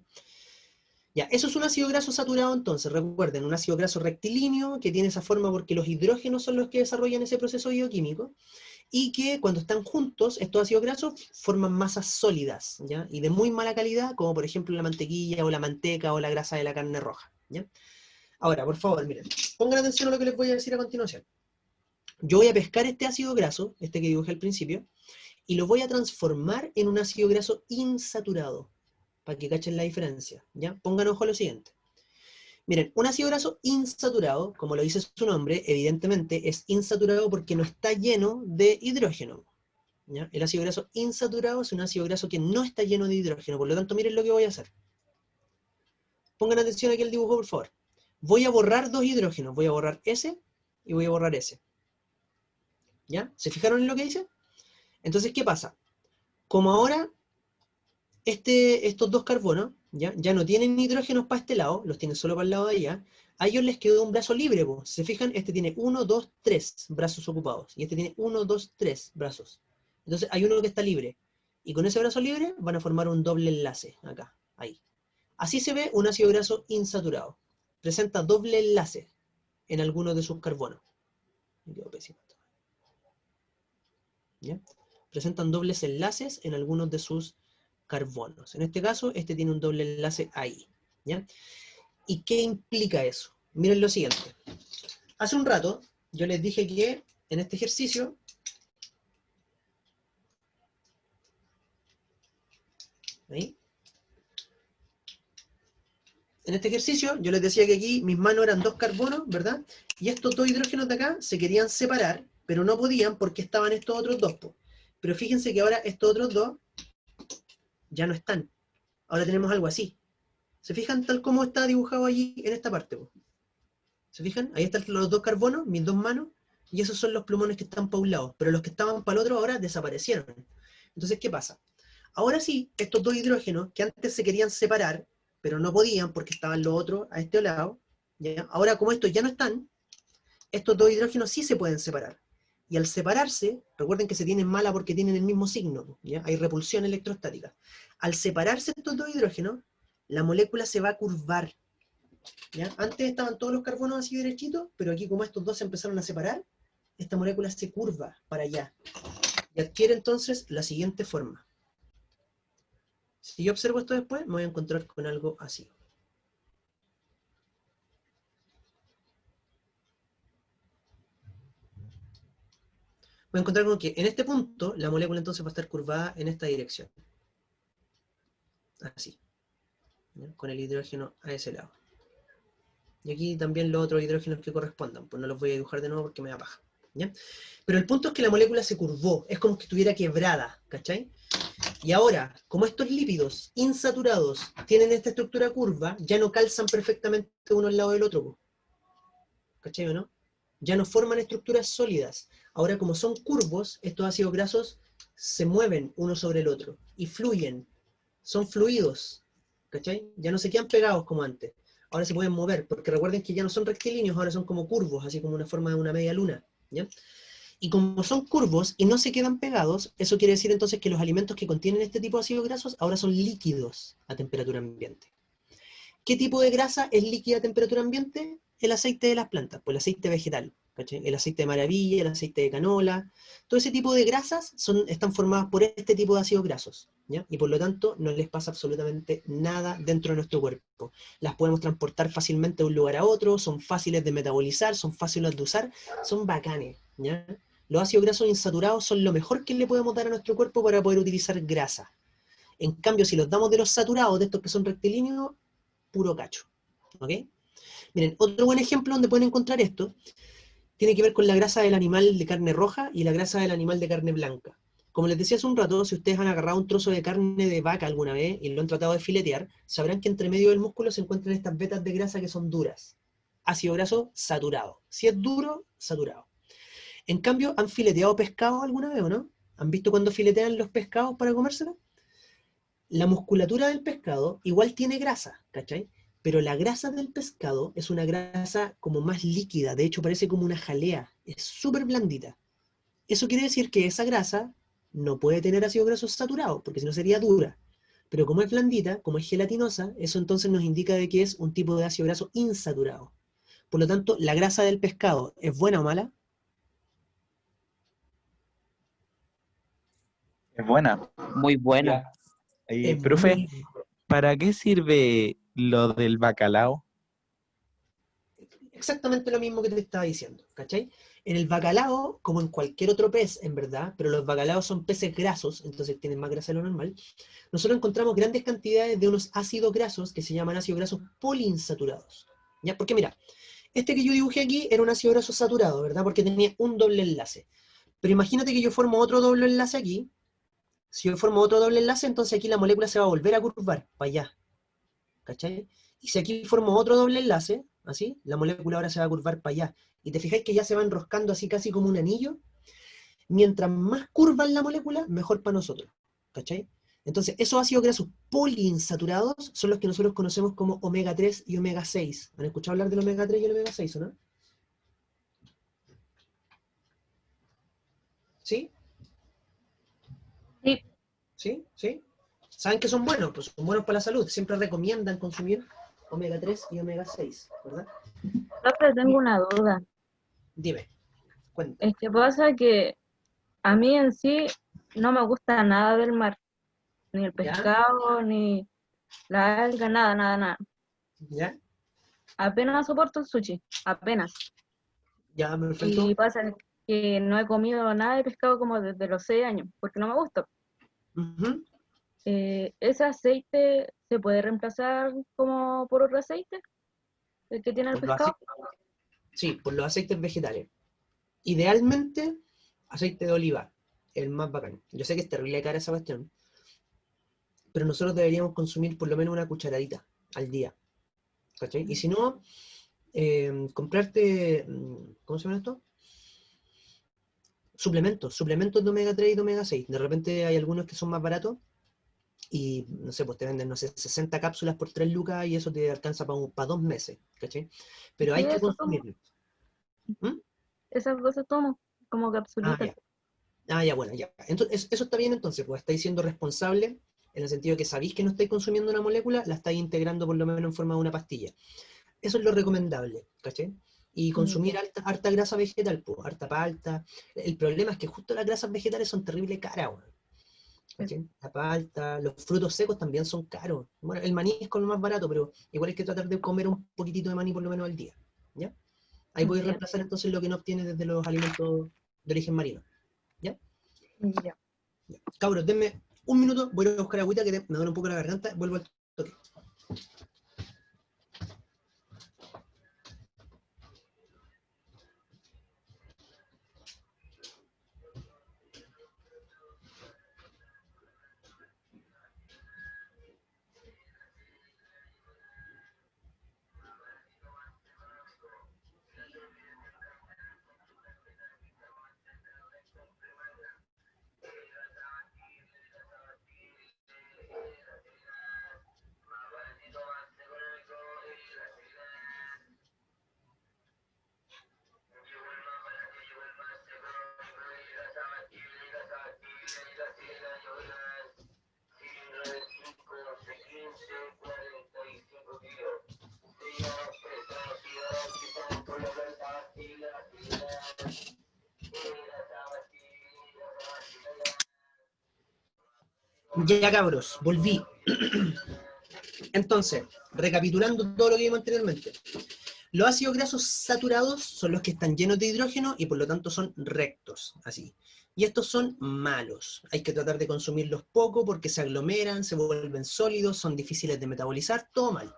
[SPEAKER 1] Ya, eso es un ácido graso saturado entonces, recuerden, un ácido graso rectilíneo que tiene esa forma porque los hidrógenos son los que desarrollan ese proceso bioquímico. y que cuando están juntos, estos ácidos grasos forman masas sólidas, ¿ya? Y de muy mala calidad, como por ejemplo la mantequilla o la manteca o la grasa de la carne roja, ¿ya? Ahora, por favor, miren, pongan atención a lo que les voy a decir a continuación. Yo voy a pescar este ácido graso, este que dibujé al principio, y lo voy a transformar en un ácido graso insaturado, para que cachen la diferencia, ¿ya? Pongan ojo a lo siguiente. Miren, un ácido graso insaturado, como lo dice su nombre, evidentemente es insaturado porque no está lleno de hidrógeno, ¿ya? El ácido graso insaturado es un ácido graso que no está lleno de hidrógeno, por lo tanto, miren lo que voy a hacer. Pongan atención aquí al dibujo, por favor. Voy a borrar dos hidrógenos, voy a borrar ese y voy a borrar ese. ¿Ya? ¿Se fijaron en lo que dice? Entonces, ¿qué pasa? Como ahora estos dos carbonos ya no tienen hidrógenos para este lado, los tienen solo para el lado de allá, a ellos les quedó un brazo libre. Po. ¿Se fijan? Este tiene 1, 2, 3 brazos ocupados, y este tiene 1, 2, 3 brazos. Entonces hay uno que está libre, y con ese brazo libre van a formar un doble enlace, acá, ahí. Así se ve un ácido graso insaturado. Presenta doble enlace en algunos de sus carbonos. Me quedo pésimo. ¿Ya? Presentan dobles enlaces en algunos de sus carbonos. En este caso, este tiene un doble enlace ahí. ¿Ya? ¿Y qué implica eso? Miren lo siguiente. Hace un rato, yo les dije que en este ejercicio, ¿ahí? En este ejercicio, yo les decía que aquí mis manos eran dos carbonos, ¿verdad? Y estos dos hidrógenos de acá se querían separar, pero no podían porque estaban estos otros dos. Pero fíjense que ahora estos otros dos ya no están. Ahora tenemos algo así. ¿Se fijan tal como está dibujado allí en esta parte? ¿Se fijan? Ahí están los dos carbonos, mis dos manos, y esos son los plumones que están para un lado. Pero los que estaban para el otro ahora desaparecieron. Entonces, ¿qué pasa? Ahora sí, estos dos hidrógenos que antes se querían separar, pero no podían porque estaban los otros a este lado, ¿ya? Ahora como estos ya no están, estos dos hidrógenos sí se pueden separar. Y al separarse, recuerden que se tienen mala porque tienen el mismo signo, ¿ya? Hay repulsión electrostática. Al separarse estos dos hidrógenos, la molécula se va a curvar, ¿ya? Antes estaban todos los carbonos así derechitos, pero aquí como estos dos se empezaron a separar, esta molécula se curva para allá. Y adquiere entonces la siguiente forma. Si yo observo esto después, me voy a encontrar con algo así. Voy a encontrar con que en este punto la molécula entonces va a estar curvada en esta dirección. Así. ¿Ya? Con el hidrógeno a ese lado. Y aquí también los otros hidrógenos que correspondan. Pues no los voy a dibujar de nuevo porque me da paja. ¿Ya? Pero el punto es que la molécula se curvó. Es como que estuviera quebrada. ¿Cachai? Y ahora, como estos lípidos insaturados tienen esta estructura curva, ya no calzan perfectamente uno al lado del otro. ¿Cachai o no? Ya no forman estructuras sólidas. Ahora, como son curvos, estos ácidos grasos se mueven uno sobre el otro y fluyen. Son fluidos. ¿Cachai? Ya no se quedan pegados como antes. Ahora se pueden mover, porque recuerden que ya no son rectilíneos, ahora son como curvos, así como una forma de una media luna. ¿Ya? Y como son curvos y no se quedan pegados, eso quiere decir entonces que los alimentos que contienen este tipo de ácidos grasos ahora son líquidos a temperatura ambiente. ¿Qué tipo de grasa es líquida a temperatura ambiente? El aceite de las plantas, pues el aceite vegetal, ¿cachai? El aceite de maravilla, el aceite de canola, todo ese tipo de grasas están formadas por este tipo de ácidos grasos, ¿ya? Y por lo tanto no les pasa absolutamente nada dentro de nuestro cuerpo. Las podemos transportar fácilmente de un lugar a otro, son fáciles de metabolizar, son fáciles de usar, son bacanes, ¿ya? Los ácidos grasos insaturados son lo mejor que le podemos dar a nuestro cuerpo para poder utilizar grasa. En cambio, si los damos de los saturados, de estos que son rectilíneos, puro cacho. ¿Ok? Miren, otro buen ejemplo donde pueden encontrar esto tiene que ver con la grasa del animal de carne roja y la grasa del animal de carne blanca. Como les decía hace un rato, si ustedes han agarrado un trozo de carne de vaca alguna vez y lo han tratado de filetear, sabrán que entre medio del músculo se encuentran estas vetas de grasa que son duras. Ácido graso saturado. Si es duro, saturado. En cambio, ¿han fileteado pescado alguna vez o no? ¿Han visto cuando filetean los pescados para comérselo? La musculatura del pescado igual tiene grasa, ¿cachai? Pero la grasa del pescado es una grasa como más líquida, de hecho parece como una jalea, es súper blandita. Eso quiere decir que esa grasa no puede tener ácidos grasos saturados, porque si no sería dura. Pero como es blandita, como es gelatinosa, eso entonces nos indica de que es un tipo de ácido graso insaturado. Por lo tanto, ¿la grasa del pescado es buena o mala?
[SPEAKER 2] Es buena.
[SPEAKER 4] Muy buena.
[SPEAKER 2] Ya.
[SPEAKER 1] Es
[SPEAKER 2] Profe,
[SPEAKER 1] muy...
[SPEAKER 2] ¿para qué sirve lo del bacalao?
[SPEAKER 1] Exactamente lo mismo que te estaba diciendo, ¿cachai? En el bacalao, como en cualquier otro pez, en verdad, pero los bacalaos son peces grasos, entonces tienen más grasa de lo normal, nosotros encontramos grandes cantidades de unos ácidos grasos que se llaman ácidos grasos poliinsaturados. ¿Ya? Porque mira, este que yo dibujé aquí era un ácido graso saturado, ¿verdad? Porque tenía un doble enlace. Pero imagínate que yo formo otro doble enlace aquí. Si yo formo otro doble enlace, entonces aquí la molécula se va a volver a curvar para allá, ¿cachai? Y si aquí formo otro doble enlace, así, la molécula ahora se va a curvar para allá. Y te fijáis que ya se va enroscando así casi como un anillo. Mientras más curva es la molécula, mejor para nosotros, ¿cachai? Entonces, esos ácidos grasos poliinsaturados son los que nosotros conocemos como omega 3 y omega 6. ¿Han escuchado hablar del omega 3 y el omega 6 o no? ¿Sí?
[SPEAKER 5] Sí.
[SPEAKER 1] ¿Sí? ¿Sí? ¿Saben que son buenos? Pues son buenos para la salud. Siempre recomiendan consumir omega 3 y omega 6, ¿verdad?
[SPEAKER 6] Profe, tengo una duda.
[SPEAKER 1] Dime, cuenta.
[SPEAKER 6] Es que pasa que a mí en sí no me gusta nada del mar, ni el
[SPEAKER 1] ¿Ya?
[SPEAKER 6] pescado, ni la alga, nada, nada, nada.
[SPEAKER 1] ¿Ya?
[SPEAKER 6] Apenas soporto el sushi, apenas.
[SPEAKER 1] ¿Ya?
[SPEAKER 6] Y
[SPEAKER 1] Perfecto.
[SPEAKER 6] pasa que no he comido nada de pescado como desde los 6 años, porque no me gusta.
[SPEAKER 1] Ujú.
[SPEAKER 6] ¿Ese aceite se puede reemplazar como por otro aceite, el que tiene el
[SPEAKER 1] Por los
[SPEAKER 6] pescado?
[SPEAKER 1] sí, por los aceites vegetales. Idealmente, aceite de oliva, el más bacán. Yo sé que es terrible cara esa cuestión, pero nosotros deberíamos consumir por lo menos una cucharadita al día, ¿cachai? Y si no, comprarte, ¿cómo se llama esto? Suplementos de omega 3 y de omega 6. De repente hay algunos que son más baratos y, no sé, pues te venden, no sé, 60 cápsulas por 3 lucas y eso te alcanza para 2 meses, ¿cachai? Pero
[SPEAKER 6] Sí,
[SPEAKER 1] hay que
[SPEAKER 6] eso tomo,
[SPEAKER 1] consumirlo. ¿Mm?
[SPEAKER 6] esas cosas tomo, como
[SPEAKER 1] Ah,
[SPEAKER 6] capsulitas.
[SPEAKER 1] ya. Ah, ya, bueno, ya. Entonces, eso está bien entonces, pues estáis siendo responsable en el sentido de que sabéis que no estáis consumiendo una molécula, la estáis integrando por lo menos en forma de una pastilla. Eso es lo recomendable, ¿cachai? Y consumir
[SPEAKER 6] Ya.
[SPEAKER 1] harta grasa vegetal, pues, harta palta. El problema es que justo las grasas vegetales son terrible caras, weón, ¿cachai? La palta, los frutos secos también son caros. Bueno, el maní es con lo más barato, pero igual hay que tratar de comer un poquitito de maní por lo menos al día, ¿ya? Ahí podéis
[SPEAKER 6] Ya,
[SPEAKER 1] reemplazar entonces lo que no obtienes desde los alimentos de origen marino, ¿ya?
[SPEAKER 6] ya.
[SPEAKER 1] Cabros, denme un minuto, voy a ir a buscar agüita que me duele un poco la garganta, vuelvo al toque. Ya cabros, volví. Entonces, recapitulando todo lo que vimos anteriormente. Los ácidos grasos saturados son los que están llenos de hidrógeno y por lo tanto son rectos, así. Y estos son malos. Hay que tratar de consumirlos poco porque se aglomeran, se vuelven sólidos, son difíciles de metabolizar, todo mal.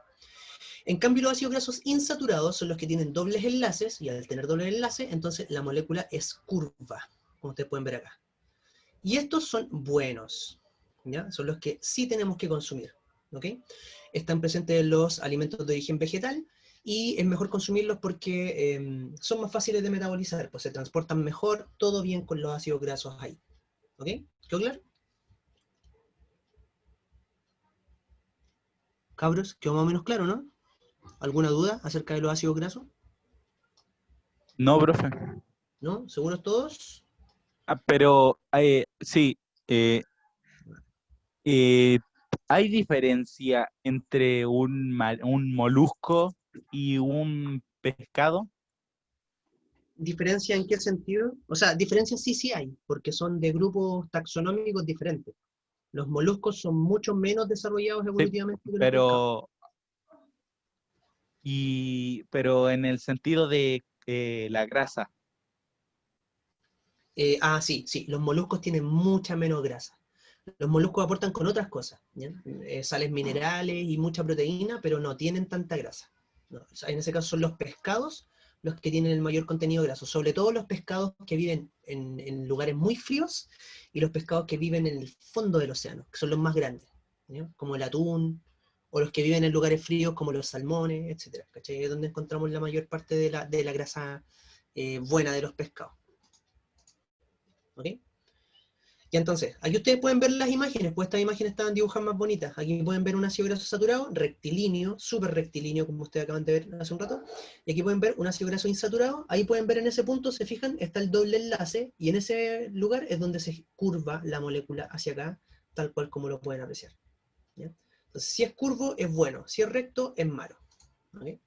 [SPEAKER 1] En cambio, los ácidos grasos insaturados son los que tienen dobles enlaces, y al tener dobles enlaces, entonces la molécula es curva, como ustedes pueden ver acá. Y estos son buenos, ¿ya? Son los que sí tenemos que consumir, ¿ok? Están presentes en los alimentos de origen vegetal y es mejor consumirlos porque son más fáciles de metabolizar, pues se transportan mejor, todo bien con los ácidos grasos ahí, ¿ok? ¿Quedó claro? Cabros, quedó más o menos claro, ¿no? ¿Alguna duda acerca de los ácidos grasos?
[SPEAKER 2] No, profe.
[SPEAKER 1] ¿No? ¿Seguros todos?
[SPEAKER 2] Pero sí, eh, eh, ¿hay diferencia entre un molusco y un pescado?
[SPEAKER 1] ¿Diferencia en qué sentido? O sea, diferencias sí hay, porque son de grupos taxonómicos diferentes. Los moluscos son mucho menos desarrollados evolutivamente que los pescados.
[SPEAKER 2] Pero en el sentido de la grasa.
[SPEAKER 1] Sí, los moluscos tienen mucha menos grasa. Los moluscos aportan con otras cosas, ¿ya? Sales minerales y mucha proteína, pero no tienen tanta grasa. No, o sea, en ese caso son los pescados los que tienen el mayor contenido graso, sobre todo los pescados que viven en lugares muy fríos y los pescados que viven en el fondo del océano, que son los más grandes, ¿ya? Como el atún, o los que viven en lugares fríos como los salmones, etc. ¿Cachai? Es donde encontramos la mayor parte de la grasa buena de los pescados. ¿Ok? Y entonces, aquí ustedes pueden ver las imágenes, pues estas imágenes estaban dibujadas más bonitas. Aquí pueden ver un ácido graso saturado, rectilíneo, súper rectilíneo, como ustedes acaban de ver hace un rato. Y aquí pueden ver un ácido graso insaturado. Ahí pueden ver en ese punto, se fijan, está el doble enlace, y en ese lugar es donde se curva la molécula hacia acá, tal cual como lo pueden apreciar. ¿Ya? Entonces, si es curvo, es bueno. Si es recto, es malo. ¿Okay?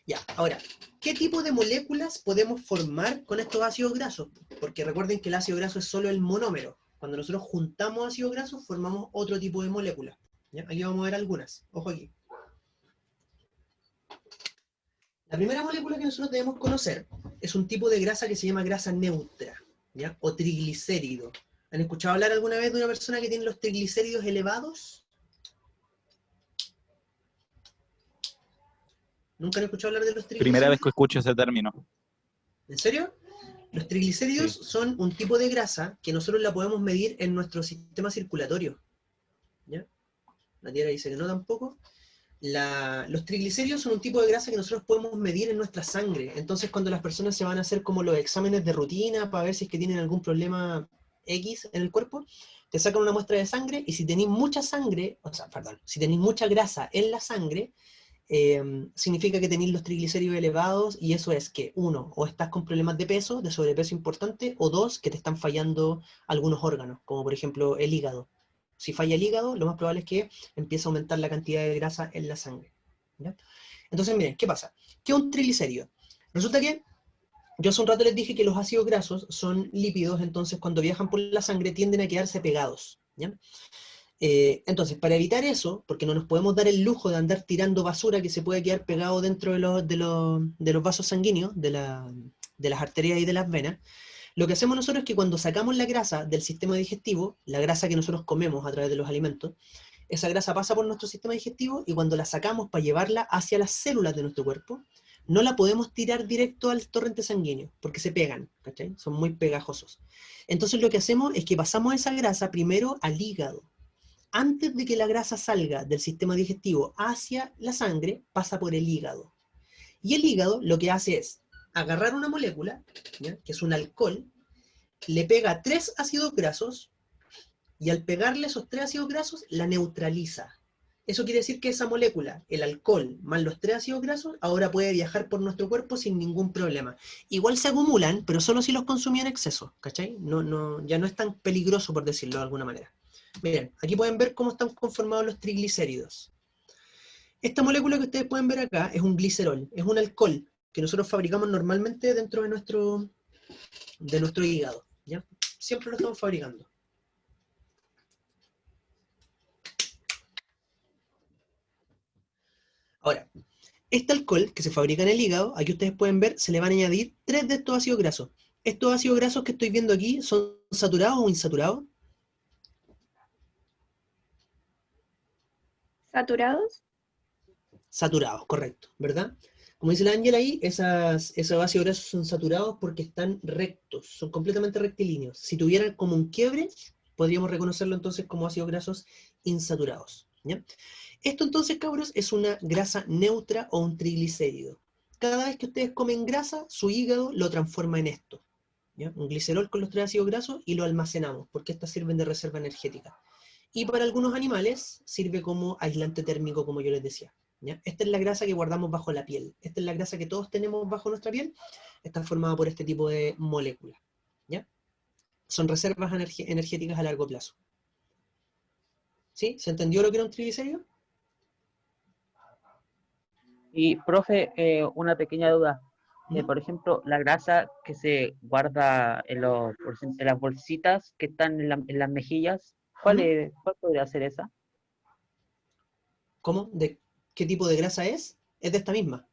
[SPEAKER 1] Ya, ahora, ¿qué tipo de moléculas podemos formar con estos ácidos grasos? Porque recuerden que el ácido graso es solo el monómero. Cuando nosotros juntamos ácidos grasos, formamos otro tipo de moléculas. ¿Ya? Aquí vamos a ver algunas. Ojo aquí. La primera molécula que nosotros debemos conocer es un tipo de grasa que se llama grasa neutra, ¿ya? O triglicérido. ¿Han escuchado hablar alguna vez de una persona que tiene los triglicéridos elevados? ¿Nunca han escuchado hablar de los
[SPEAKER 2] Primera vez
[SPEAKER 1] triglicéridos?
[SPEAKER 2] que escucho ese término.
[SPEAKER 1] ¿En serio? Los triglicéridos
[SPEAKER 2] Sí.
[SPEAKER 1] son un tipo de grasa que nosotros la podemos medir en nuestro sistema circulatorio. ¿Ya? La tierra dice que no tampoco. Los triglicéridos son un tipo de grasa que nosotros podemos medir en nuestra sangre. Entonces, cuando las personas se van a hacer como los exámenes de rutina para ver si es que tienen algún problema X en el cuerpo, te sacan una muestra de sangre y si tenéis mucha sangre, o sea, perdón, si tenéis mucha grasa en la sangre, significa que tenéis los triglicéridos elevados, y eso es que, uno, o estás con problemas de peso, de sobrepeso importante, o dos, que te están fallando algunos órganos, como por ejemplo el hígado. Si falla el hígado, lo más probable es que empiece a aumentar la cantidad de grasa en la sangre. ¿Ya? Entonces, miren, ¿qué pasa? ¿Qué es un triglicérido? Resulta que yo hace un rato les dije que los ácidos grasos son lípidos, entonces cuando viajan por la sangre tienden a quedarse pegados. ¿Ya? Entonces, para evitar eso, porque no nos podemos dar el lujo de andar tirando basura que se puede quedar pegado dentro de los vasos sanguíneos, de las arterias y de las venas, lo que hacemos nosotros es que cuando sacamos la grasa del sistema digestivo, la grasa que nosotros comemos a través de los alimentos, esa grasa pasa por nuestro sistema digestivo y cuando la sacamos para llevarla hacia las células de nuestro cuerpo, no la podemos tirar directo al torrente sanguíneo, porque se pegan, ¿cachai? Son muy pegajosos. Entonces lo que hacemos es que pasamos esa grasa primero al hígado. Antes de que la grasa salga del sistema digestivo hacia la sangre, pasa por el hígado. Y el hígado lo que hace es agarrar una molécula, ¿ya? Que es un alcohol, le pega 3 ácidos grasos, y al pegarle esos 3 ácidos grasos, la neutraliza. Eso quiere decir que esa molécula, el alcohol más los 3 ácidos grasos, ahora puede viajar por nuestro cuerpo sin ningún problema. Igual se acumulan, pero solo si los consumí en exceso, ¿cachai? Ya no es tan peligroso, por decirlo de alguna manera. Miren, aquí pueden ver cómo están conformados los triglicéridos. Esta molécula que ustedes pueden ver acá es un glicerol, es un alcohol que nosotros fabricamos normalmente dentro de nuestro hígado, ¿ya? Siempre lo estamos fabricando. Ahora, este alcohol que se fabrica en el hígado, aquí ustedes pueden ver, se le van a añadir 3 de estos ácidos grasos. Estos ácidos grasos que estoy viendo aquí, ¿son saturados o insaturados?
[SPEAKER 5] ¿Saturados?
[SPEAKER 1] Saturados, correcto, ¿verdad? Como dice la Ángela ahí, esos ácidos grasos son saturados porque están rectos, son completamente rectilíneos. Si tuvieran como un quiebre, podríamos reconocerlo entonces como ácidos grasos insaturados, ¿ya? Esto entonces, cabros, es una grasa neutra o un triglicérido. Cada vez que ustedes comen grasa, su hígado lo transforma en esto, ¿ya? Un glicerol con los 3 ácidos grasos, y lo almacenamos, porque estas sirven de reserva energética. Y para algunos animales sirve como aislante térmico, como yo les decía, ¿ya? Esta es la grasa que guardamos bajo la piel. Esta es la grasa que todos tenemos bajo nuestra piel. Está formada por este tipo de moléculas, ¿ya? Son reservas energéticas a largo plazo. ¿Sí? ¿Se entendió lo que era un triglicérido?
[SPEAKER 4] Y, profe, una pequeña duda. Por ejemplo, la grasa que se guarda en las bolsitas que están en las mejillas, ¿cuál podría ser esa?
[SPEAKER 1] ¿Cómo? ¿De qué tipo de grasa es? Es de esta misma.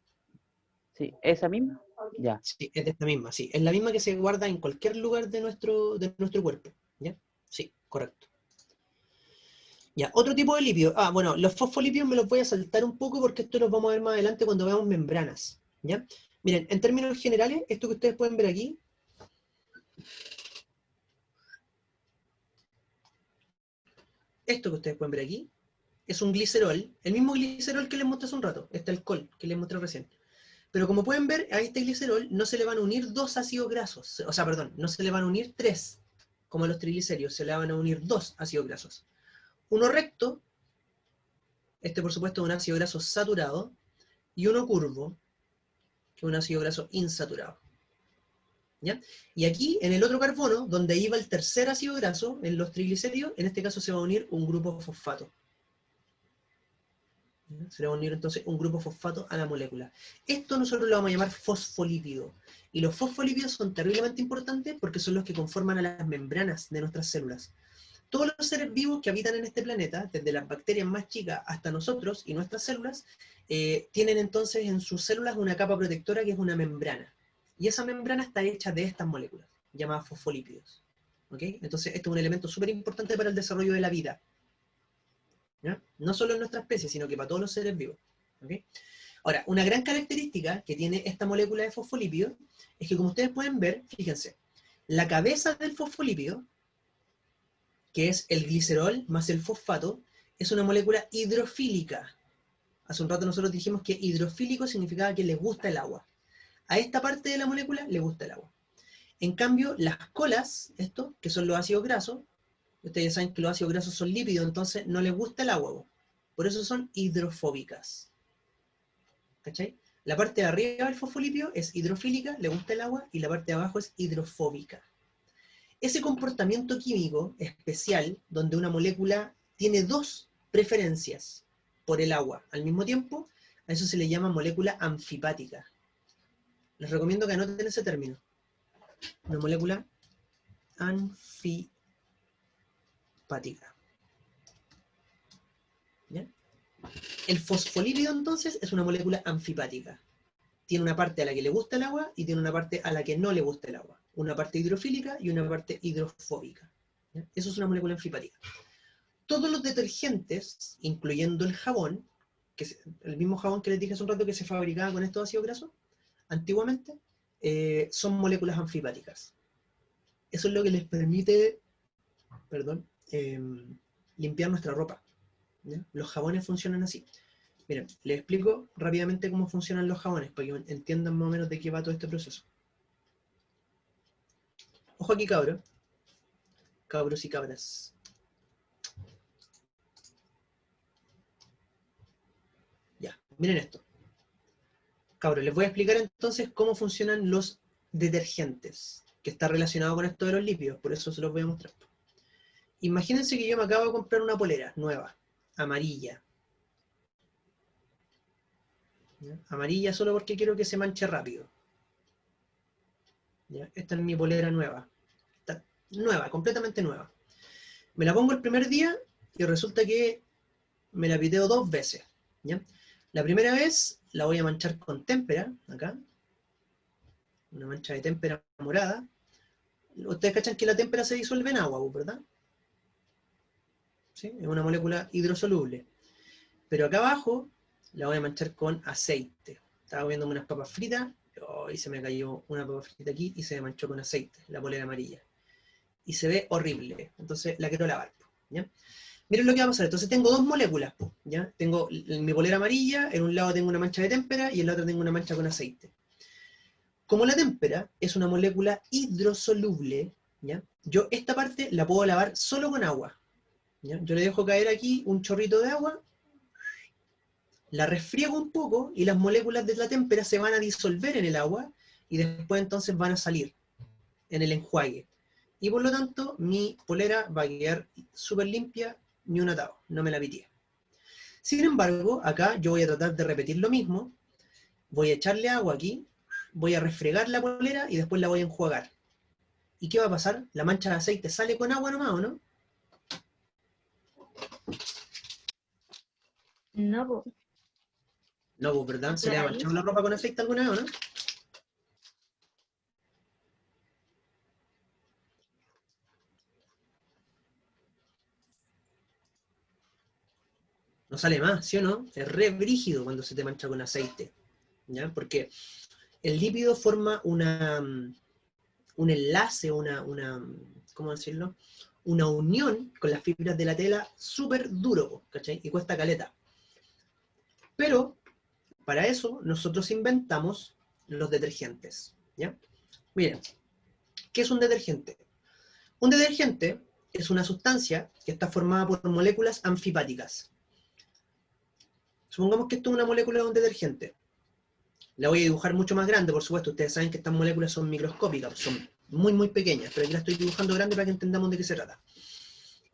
[SPEAKER 4] Sí, esa misma. Ya.
[SPEAKER 1] Sí, es de esta misma, sí. Es la misma que se guarda en cualquier lugar de nuestro cuerpo. ¿Ya? Sí, correcto. Ya, otro tipo de lípidos. Ah, bueno, los fosfolípidos me los voy a saltar un poco porque esto los vamos a ver más adelante cuando veamos membranas. ¿Ya? Miren, en términos generales, esto que ustedes pueden ver aquí, es un glicerol, el mismo glicerol que les mostré hace un rato, este alcohol que les mostré recién. Pero como pueden ver, a este glicerol no se le van a unir 2 ácidos grasos, o sea, perdón, no se le van a unir 3, como a los triglicéridos, se le van a unir 2 ácidos grasos. Uno recto, este por supuesto es un ácido graso saturado, y uno curvo, que es un ácido graso insaturado. ¿Ya? Y aquí, en el otro carbono, donde iba el tercer ácido graso, en los triglicéridos, en este caso se va a unir un grupo fosfato. ¿Ya? Se le va a unir entonces un grupo fosfato a la molécula. Esto nosotros lo vamos a llamar fosfolípido. Y los fosfolípidos son terriblemente importantes porque son los que conforman a las membranas de nuestras células. Todos los seres vivos que habitan en este planeta, desde las bacterias más chicas hasta nosotros y nuestras células, tienen entonces en sus células una capa protectora que es una membrana. Y esa membrana está hecha de estas moléculas, llamadas fosfolípidos. ¿Okay? Entonces, esto es un elemento súper importante para el desarrollo de la vida. ¿Ya? No solo en nuestra especie, sino que para todos los seres vivos. ¿Okay? Ahora, una gran característica que tiene esta molécula de fosfolípido es que, como ustedes pueden ver, fíjense, la cabeza del fosfolípido, que es el glicerol más el fosfato, es una molécula hidrofílica. Hace un rato nosotros dijimos que hidrofílico significaba que les gusta el agua. A esta parte de la molécula le gusta el agua. En cambio, las colas, esto, que son los ácidos grasos, ustedes ya saben que los ácidos grasos son lípidos, entonces no les gusta el agua. Por eso son hidrofóbicas. ¿Cachai? La parte de arriba del fosfolípido es hidrofílica, le gusta el agua, y la parte de abajo es hidrofóbica. Ese comportamiento químico especial, donde una molécula tiene 2 preferencias por el agua al mismo tiempo, a eso se le llama molécula anfipática. Les recomiendo que anoten ese término. Una molécula anfipática. ¿Ya? El fosfolípido entonces es una molécula anfipática. Tiene una parte a la que le gusta el agua y tiene una parte a la que no le gusta el agua. Una parte hidrofílica y una parte hidrofóbica. ¿Ya? Eso es una molécula anfipática. Todos los detergentes, incluyendo el jabón, que es el mismo jabón que les dije hace un rato que se fabricaba con estos ácidos grasos, antiguamente, son moléculas anfipáticas. Eso es lo que les permite, limpiar nuestra ropa. ¿Ya? Los jabones funcionan así. Miren, les explico rápidamente cómo funcionan los jabones, para que entiendan más o menos de qué va todo este proceso. Ojo aquí, cabros. Cabros y cabras. Ya, miren esto. Cabros, les voy a explicar entonces cómo funcionan los detergentes, que está relacionado con esto de los lípidos, por eso se los voy a mostrar. Imagínense que yo me acabo de comprar una polera nueva, amarilla. ¿Ya? Amarilla solo porque quiero que se manche rápido. ¿Ya? Esta es mi polera nueva. Está nueva, completamente nueva. Me la pongo el primer día y resulta que me la piteo 2 veces. ¿Ya? La primera vez la voy a manchar con témpera, acá. Una mancha de témpera morada. Ustedes cachan que la témpera se disuelve en agua, ¿verdad? ¿Sí? Es una molécula hidrosoluble. Pero acá abajo la voy a manchar con aceite. Estaba comiéndome unas papas fritas, y se me cayó una papa frita aquí y se me manchó con aceite, la polera amarilla. Y se ve horrible, entonces la quiero lavar. ¿Ya? Miren lo que va a pasar. Entonces tengo 2 moléculas. ¿Ya? Tengo mi polera amarilla, en un lado tengo una mancha de témpera y en el otro tengo una mancha con aceite. Como la témpera es una molécula hidrosoluble, ¿ya? Yo esta parte la puedo lavar solo con agua. ¿Ya? Yo le dejo caer aquí un chorrito de agua, la resfriego un poco y las moléculas de la témpera se van a disolver en el agua y después entonces van a salir en el enjuague. Y por lo tanto mi polera va a quedar súper limpia, ni un atado, no me la pitié. Sin embargo, acá yo voy a tratar de repetir lo mismo, voy a echarle agua aquí, voy a refregar la polera y después la voy a enjuagar. ¿Y qué va a pasar? La mancha de aceite sale con agua nomás, ¿o no?
[SPEAKER 6] No, po.
[SPEAKER 1] No, pues, ¿verdad? ¿Se le ha
[SPEAKER 6] Ahí.
[SPEAKER 1] manchado la ropa con aceite alguna vez, o no? No sale más, ¿sí o no? Es re brígido cuando se te mancha con aceite, ¿ya? Porque el lípido forma un enlace, ¿cómo decirlo? Una unión con las fibras de la tela súper duro, ¿cachai? Y cuesta caleta. Pero, para eso, nosotros inventamos los detergentes, ¿ya? Miren, ¿qué es un detergente? Un detergente es una sustancia que está formada por moléculas anfipáticas. Supongamos que esto es una molécula de un detergente. La voy a dibujar mucho más grande, por supuesto. Ustedes saben que estas moléculas son microscópicas, son muy, muy pequeñas, pero aquí la estoy dibujando grande para que entendamos de qué se trata.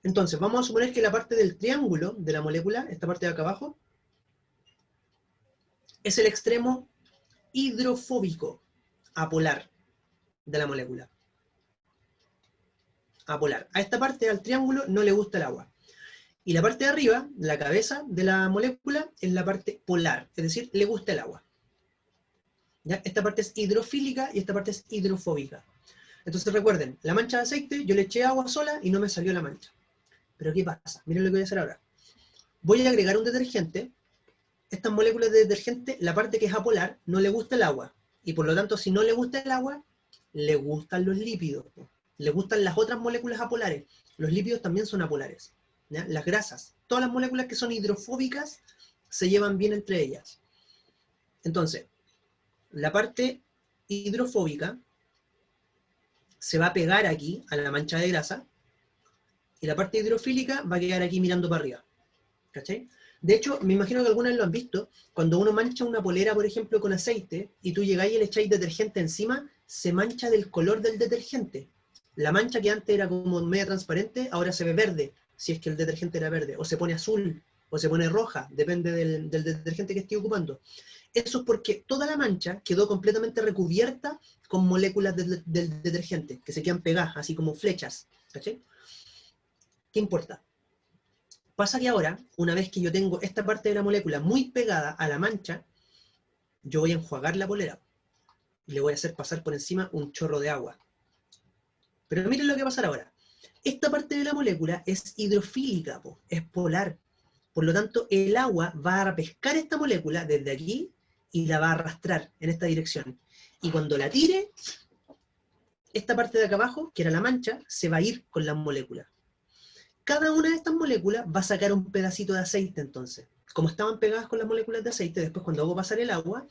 [SPEAKER 1] Entonces, vamos a suponer que la parte del triángulo de la molécula, esta parte de acá abajo, es el extremo hidrofóbico, apolar, de la molécula. Apolar. A esta parte, al triángulo, no le gusta el agua. Y la parte de arriba, la cabeza de la molécula, es la parte polar, es decir, le gusta el agua. ¿Ya? Esta parte es hidrofílica y esta parte es hidrofóbica. Entonces recuerden, la mancha de aceite, yo le eché agua sola y no me salió la mancha. Pero ¿qué pasa? Miren lo que voy a hacer ahora. Voy a agregar un detergente. Estas moléculas de detergente, la parte que es apolar, no le gusta el agua. Y por lo tanto, si no le gusta el agua, le gustan los lípidos. Le gustan las otras moléculas apolares. Los lípidos también son apolares, ¿ya? Las grasas. Todas las moléculas que son hidrofóbicas se llevan bien entre ellas. Entonces, la parte hidrofóbica se va a pegar aquí a la mancha de grasa y la parte hidrofílica va a quedar aquí mirando para arriba. ¿Cachai? De hecho, me imagino que algunas lo han visto, cuando uno mancha una polera, por ejemplo, con aceite, y tú llegáis y le echáis detergente encima, se mancha del color del detergente. La mancha que antes era como media transparente, ahora se ve verde, si es que el detergente era verde, o se pone azul, o se pone roja, depende del detergente que esté ocupando. Eso es porque toda la mancha quedó completamente recubierta con moléculas del detergente, que se quedan pegadas, así como flechas. ¿Cachai? ¿Qué importa? Pasa que ahora, una vez que yo tengo esta parte de la molécula muy pegada a la mancha, yo voy a enjuagar la polera y le voy a hacer pasar por encima un chorro de agua. Pero miren lo que va a pasar ahora. Esta parte de la molécula es hidrofílica, es polar. Por lo tanto, el agua va a pescar esta molécula desde aquí y la va a arrastrar en esta dirección. Y cuando la tire, esta parte de acá abajo, que era la mancha, se va a ir con la molécula. Cada una de estas moléculas va a sacar un pedacito de aceite entonces. Como estaban pegadas con las moléculas de aceite, después cuando hago pasar el agua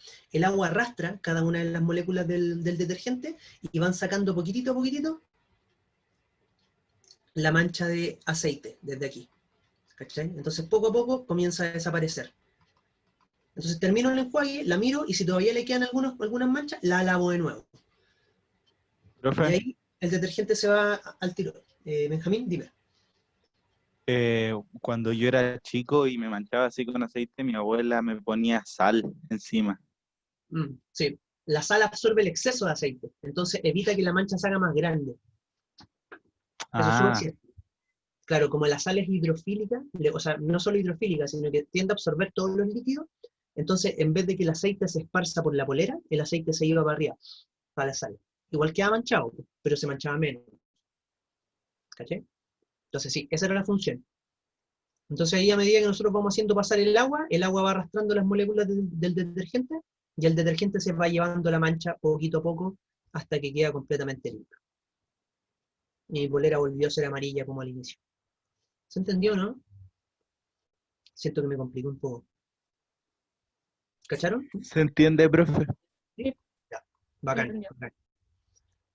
[SPEAKER 1] arrastra cada una de las moléculas del detergente y van sacando poquitito a poquitito la mancha de aceite desde aquí. ¿Cachai? Entonces poco a poco comienza a desaparecer. Entonces termino el enjuague, la miro y si todavía le quedan algunas manchas, la lavo de nuevo.
[SPEAKER 2] Profe,
[SPEAKER 1] Y ahí el detergente se va al tiro. Benjamín, dime.
[SPEAKER 2] cuando yo era chico y me manchaba así con aceite, mi abuela me ponía sal encima.
[SPEAKER 1] Sí, la sal absorbe el exceso de aceite, entonces evita que la mancha se haga más grande. Eso es súper
[SPEAKER 2] Ah,
[SPEAKER 1] cierto. Claro, como la sal es hidrofílica, o sea, no solo hidrofílica, sino que tiende a absorber todos los líquidos, entonces en vez de que el aceite se esparza por la polera, el aceite se iba para arriba, para la sal. Igual quedaba manchado, pero se manchaba menos. ¿Cachai? Entonces sí, esa era la función. Entonces ahí a medida que nosotros vamos haciendo pasar el agua va arrastrando las moléculas del detergente y el detergente se va llevando la mancha poquito a poco hasta que queda completamente limpio. Mi polera volvió a ser amarilla como al inicio. ¿Se entendió, no? Siento que me compliqué un poco. ¿Cacharon?
[SPEAKER 2] ¿se entiende, profe?
[SPEAKER 1] Sí. Ya, bacán,
[SPEAKER 6] Entendió.
[SPEAKER 1] bacán.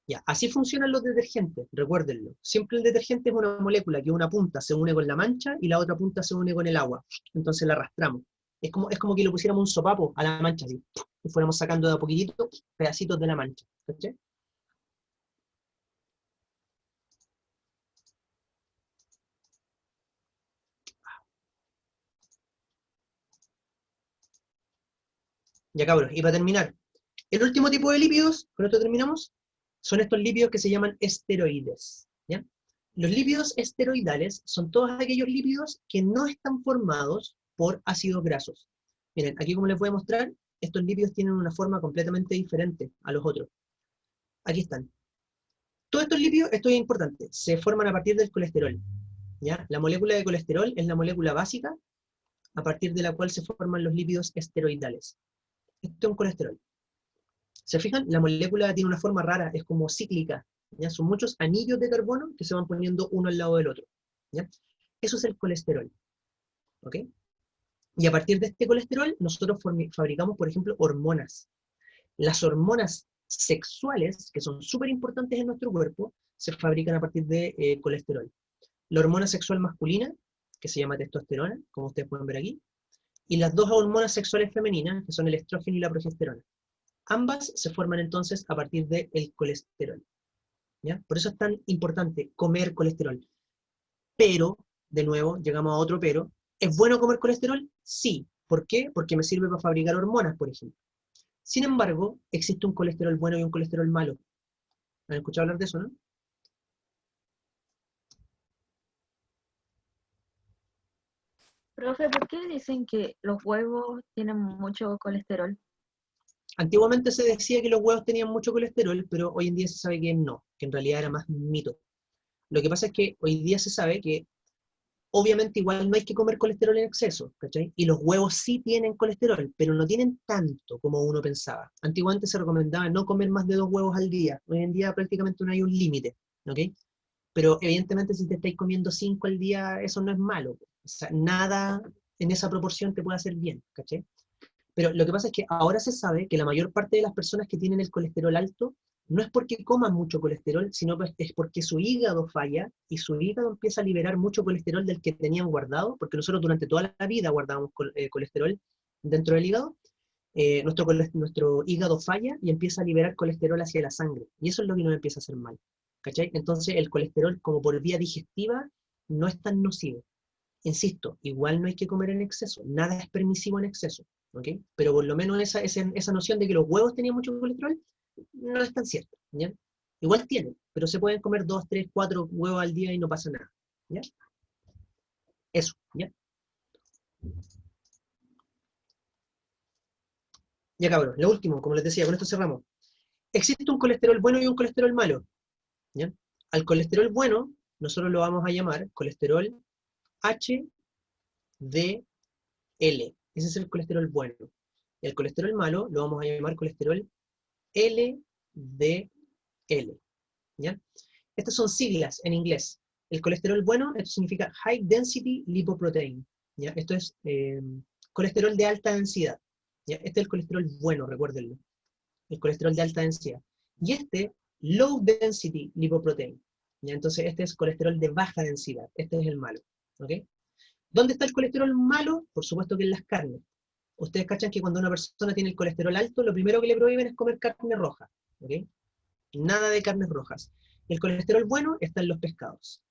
[SPEAKER 1] Ya, así funcionan los detergentes, recuérdenlo. Siempre el detergente es una molécula que una punta se une con la mancha y la otra punta se une con el agua. Entonces la arrastramos. Es como que le pusiéramos un sopapo a la mancha, así, y fuéramos sacando de a poquitito pedacitos de la mancha. ¿Cachai? Ya cabros, y para terminar, El último tipo de lípidos, con esto terminamos, son estos lípidos que se llaman esteroides, ¿ya? Los lípidos esteroidales son todos aquellos lípidos que no están formados por ácidos grasos. Miren, aquí como les voy a mostrar, estos lípidos tienen una forma completamente diferente a los otros. Aquí están. Todos estos lípidos, esto es importante, se forman a partir del colesterol, ¿ya? La molécula de colesterol es la molécula básica a partir de la cual se forman los lípidos esteroidales. Esto es un colesterol. ¿Se fijan? La molécula tiene una forma rara, es como cíclica, ¿ya? Son muchos anillos de carbono que se van poniendo uno al lado del otro, ¿ya? Eso es el colesterol, ¿ok? Y a partir de este colesterol, nosotros fabricamos, por ejemplo, hormonas. Las hormonas sexuales, que son súper importantes en nuestro cuerpo, se fabrican a partir de colesterol. La hormona sexual masculina, que se llama testosterona, como ustedes pueden ver aquí, y las dos hormonas sexuales femeninas, que son el estrógeno y la progesterona. Ambas se forman entonces a partir del colesterol, ¿ya? Por eso es tan importante comer colesterol. Pero, de nuevo, llegamos a otro pero. ¿Es bueno comer colesterol? Sí. ¿Por qué? Porque me sirve para fabricar hormonas, por ejemplo. Sin embargo, existe un colesterol bueno y un colesterol malo. ¿Han escuchado hablar de eso, no?
[SPEAKER 6] Profe, ¿por qué dicen que los huevos tienen mucho colesterol?
[SPEAKER 1] Antiguamente se decía que los huevos tenían mucho colesterol, pero hoy en día se sabe que no, que en realidad era más un mito. Lo que pasa es que hoy día se sabe que obviamente igual no hay que comer colesterol en exceso, ¿cachai? Y los huevos sí tienen colesterol, pero no tienen tanto como uno pensaba. Antiguamente se recomendaba no comer más de 2 huevos al día. Hoy en día prácticamente no hay un límite, ¿ok? Pero evidentemente si te estáis comiendo 5 al día, eso no es malo. O sea, nada en esa proporción te puede hacer bien, ¿cachai? Pero lo que pasa es que ahora se sabe que la mayor parte de las personas que tienen el colesterol alto no es porque coman mucho colesterol, sino es porque su hígado falla y su hígado empieza a liberar mucho colesterol del que tenían guardado, porque nosotros durante toda la vida guardábamos colesterol dentro del hígado. Nuestro hígado falla y empieza a liberar colesterol hacia la sangre, y eso es lo que nos empieza a hacer mal, ¿cachai? Entonces el colesterol como por vía digestiva no es tan nocivo. Insisto, igual no hay que comer en exceso, nada es permisivo en exceso, ¿ok? Pero por lo menos esa noción de que los huevos tenían mucho colesterol no es tan cierta, ¿ya? Igual tienen, pero se pueden comer 2, 3, 4 huevos al día y no pasa nada, ¿ya? Eso, ¿ya? Ya cabrón, lo último, como les decía, con esto cerramos. Existe un colesterol bueno y un colesterol malo, ¿ya? Al colesterol bueno, nosotros lo vamos a llamar colesterol HDL. Ese es el colesterol bueno. Y al colesterol malo lo vamos a llamar colesterol LDL, ¿ya? Estas son siglas en inglés. El colesterol bueno, esto significa High Density Lipoprotein, ¿ya? Esto es colesterol de alta densidad, ¿ya? Este es el colesterol bueno, recuérdenlo. El colesterol de alta densidad. Y este, Low Density Lipoprotein, ¿ya? Entonces este es colesterol de baja densidad. Este es el malo, ¿ok? ¿Dónde está el colesterol malo? Por supuesto que en las carnes. Ustedes cachan que cuando una persona tiene el colesterol alto, lo primero que le prohíben es comer carne roja, ¿ok? Nada de carnes rojas. El colesterol bueno está en los pescados,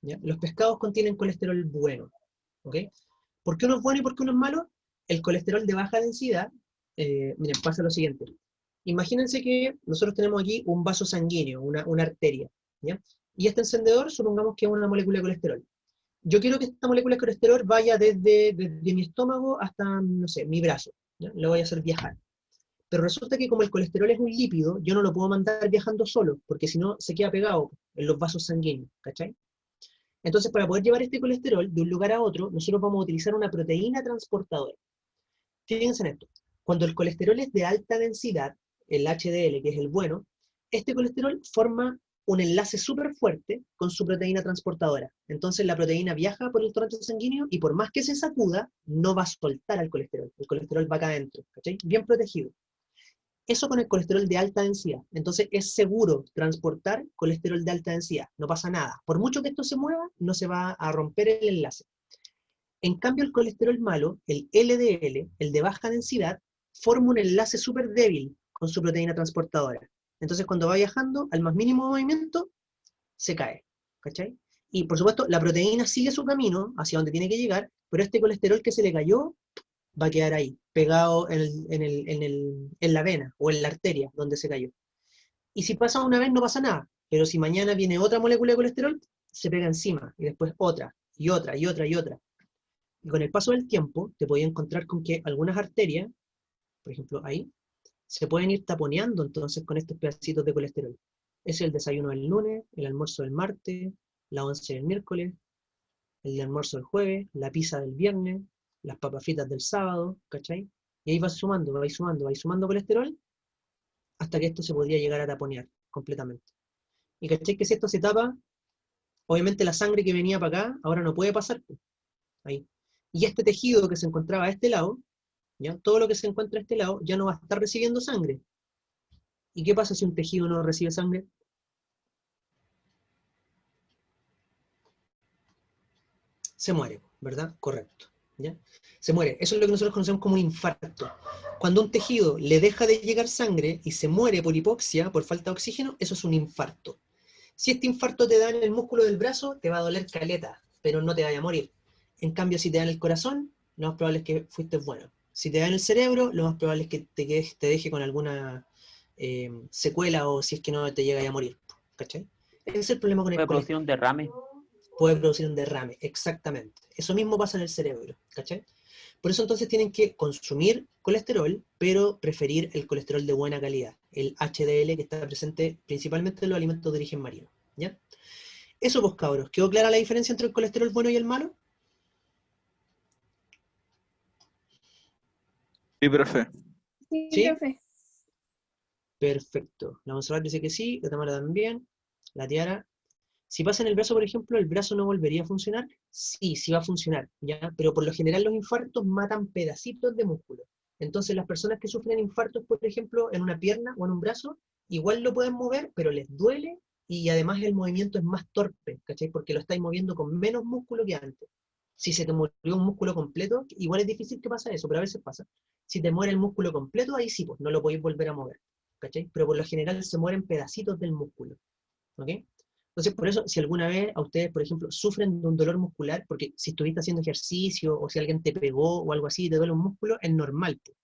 [SPEAKER 1] ¿ya? Los pescados contienen colesterol bueno, ¿ok? ¿Por qué uno es bueno y por qué uno es malo? El colesterol de baja densidad, miren, pasa lo siguiente. Imagínense que nosotros tenemos aquí un vaso sanguíneo, una arteria, ¿ya? Y este encendedor, supongamos que es una molécula de colesterol. Yo quiero que esta molécula de colesterol vaya desde mi estómago hasta, no sé, mi brazo, ¿ya? Lo voy a hacer viajar. Pero resulta que como el colesterol es un lípido, yo no lo puedo mandar viajando solo, porque si no se queda pegado en los vasos sanguíneos, ¿cachai? Entonces, para poder llevar este colesterol de un lugar a otro, nosotros vamos a utilizar una proteína transportadora. Fíjense en esto. Cuando el colesterol es de alta densidad, el HDL, que es el bueno, este colesterol forma un enlace súper fuerte con su proteína transportadora. Entonces la proteína viaja por el torrente sanguíneo y por más que se sacuda, no va a soltar al colesterol. El colesterol va acá adentro, ¿cachai? Bien protegido. Eso con el colesterol de alta densidad. Entonces es seguro transportar colesterol de alta densidad. No pasa nada. Por mucho que esto se mueva, no se va a romper el enlace. En cambio, el colesterol malo, el LDL, el de baja densidad, forma un enlace súper débil con su proteína transportadora. Entonces, cuando va viajando, al más mínimo movimiento, se cae, ¿cachai? Y, por supuesto, la proteína sigue su camino hacia donde tiene que llegar, pero este colesterol que se le cayó, va a quedar ahí, pegado en la vena o en la arteria donde se cayó. Y si pasa una vez no pasa nada, pero si mañana viene otra molécula de colesterol, se pega encima, y después otra, y otra, y otra, y otra. Y con el paso del tiempo, te podías encontrar con que algunas arterias, por ejemplo ahí, se pueden ir taponeando entonces con estos pedacitos de colesterol. Es el desayuno del lunes, el almuerzo del martes, la once del miércoles, el almuerzo del jueves, la pizza del viernes, las papas fritas del sábado, ¿cachai? Y ahí vais sumando colesterol, hasta que esto se podría llegar a taponear completamente. Y ¿cachai? Que si esto se tapa, obviamente la sangre que venía para acá, ahora no puede pasar, pues, ahí. Y este tejido que se encontraba a este lado, ¿ya? Todo lo que se encuentra a este lado, ya no va a estar recibiendo sangre. ¿Y qué pasa si un tejido no recibe sangre? Se muere, ¿verdad? Correcto. ¿Ya? Se muere. Eso es lo que nosotros conocemos como un infarto. Cuando un tejido le deja de llegar sangre y se muere por hipoxia, por falta de oxígeno, eso es un infarto. Si este infarto te da en el músculo del brazo, te va a doler caleta, pero no te vaya a morir. En cambio, si te da en el corazón, lo más probable es que fuiste bueno. Si te da en el cerebro, lo más probable es que te deje con alguna secuela o si es que no te llega a morir. ¿Cachai? Ese es el problema con el
[SPEAKER 4] Puede
[SPEAKER 1] colesterol.
[SPEAKER 4] producir un derrame.
[SPEAKER 1] Puede producir un derrame, exactamente. Eso mismo pasa en el cerebro, ¿cachai? Por eso entonces tienen que consumir colesterol, pero preferir el colesterol de buena calidad, el HDL que está presente principalmente en los alimentos de origen marino, ¿ya? Eso pues cabros, ¿quedó clara la diferencia entre el colesterol bueno y el malo?
[SPEAKER 2] Sí, profe.
[SPEAKER 5] Sí,
[SPEAKER 1] ¿Sí?
[SPEAKER 5] profe.
[SPEAKER 1] Perfecto. La Monserrat dice que sí, la Tamara también, la Tiara. Si pasa en el brazo, por ejemplo, ¿el brazo no volvería a funcionar? Sí, sí va a funcionar, ¿ya? Pero por lo general los infartos matan pedacitos de músculo. Entonces las personas que sufren infartos, por ejemplo, en una pierna o en un brazo, igual lo pueden mover, pero les duele y además el movimiento es más torpe, ¿cachai? Porque lo estáis moviendo con menos músculo que antes. Si se te murió un músculo completo, igual es difícil que pase eso, pero a veces pasa. Si te muere el músculo completo, ahí sí, pues no lo podéis volver a mover, ¿cachai? Pero por lo general se mueren pedacitos del músculo, ¿ok? Entonces, por eso, si alguna vez a ustedes, por ejemplo, sufren de un dolor muscular, porque si estuviste haciendo ejercicio o si alguien te pegó o algo así y te duele un músculo, es normal, pues.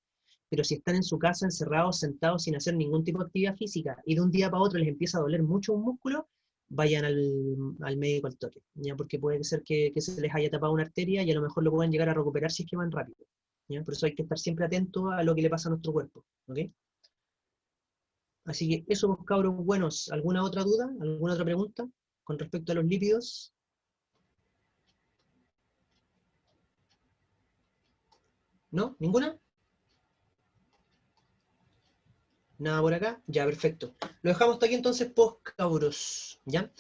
[SPEAKER 1] Pero si están en su casa encerrados, sentados, sin hacer ningún tipo de actividad física, y de un día para otro les empieza a doler mucho un músculo, vayan al médico al toque, ¿ya? Porque puede ser que se les haya tapado una arteria y a lo mejor lo puedan llegar a recuperar si es que van rápido, ¿ya? Por eso hay que estar siempre atentos a lo que le pasa a nuestro cuerpo, ¿ok? Así que eso, pues, cabros buenos. ¿Alguna otra duda? ¿Alguna otra pregunta con respecto a los lípidos? ¿No? ¿Ninguna? Nada por acá. Ya, perfecto. Lo dejamos hasta aquí entonces, pues, cabros. ¿Ya?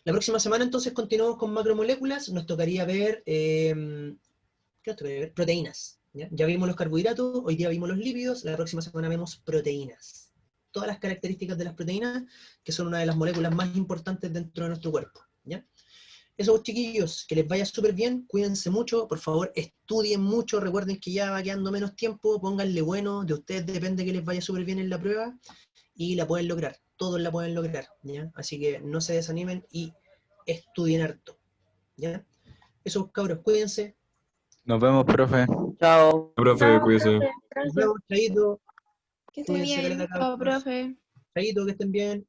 [SPEAKER 1] La próxima semana entonces continuamos con macromoléculas. Nos tocaría ver, ¿qué nos tocaría ver? Proteínas. ¿Ya? Ya vimos los carbohidratos, hoy día vimos los lípidos, la próxima semana vemos proteínas. Todas las características de las proteínas, que son una de las moléculas más importantes dentro de nuestro cuerpo. ¿Ya? Eso, chiquillos, que les vaya súper bien, cuídense mucho, por favor, estudien mucho, recuerden que ya va quedando menos tiempo, pónganle bueno, de ustedes depende que les vaya súper bien en la prueba, y la pueden lograr, todos la pueden lograr, ¿ya? Así que no se desanimen y estudien harto, ¿ya? Eso, cabros, cuídense,
[SPEAKER 2] Nos vemos, profe.
[SPEAKER 4] Chao.
[SPEAKER 3] Profe,
[SPEAKER 6] Chao,
[SPEAKER 3] cuídese.
[SPEAKER 6] profe.
[SPEAKER 1] nos
[SPEAKER 6] Gracias.
[SPEAKER 1] vemos, chaito,
[SPEAKER 5] Que esté
[SPEAKER 1] cuídense,
[SPEAKER 5] bien.
[SPEAKER 1] caleta,
[SPEAKER 5] Chao,
[SPEAKER 1] cabros,
[SPEAKER 5] profe.
[SPEAKER 1] chaito, que estén bien.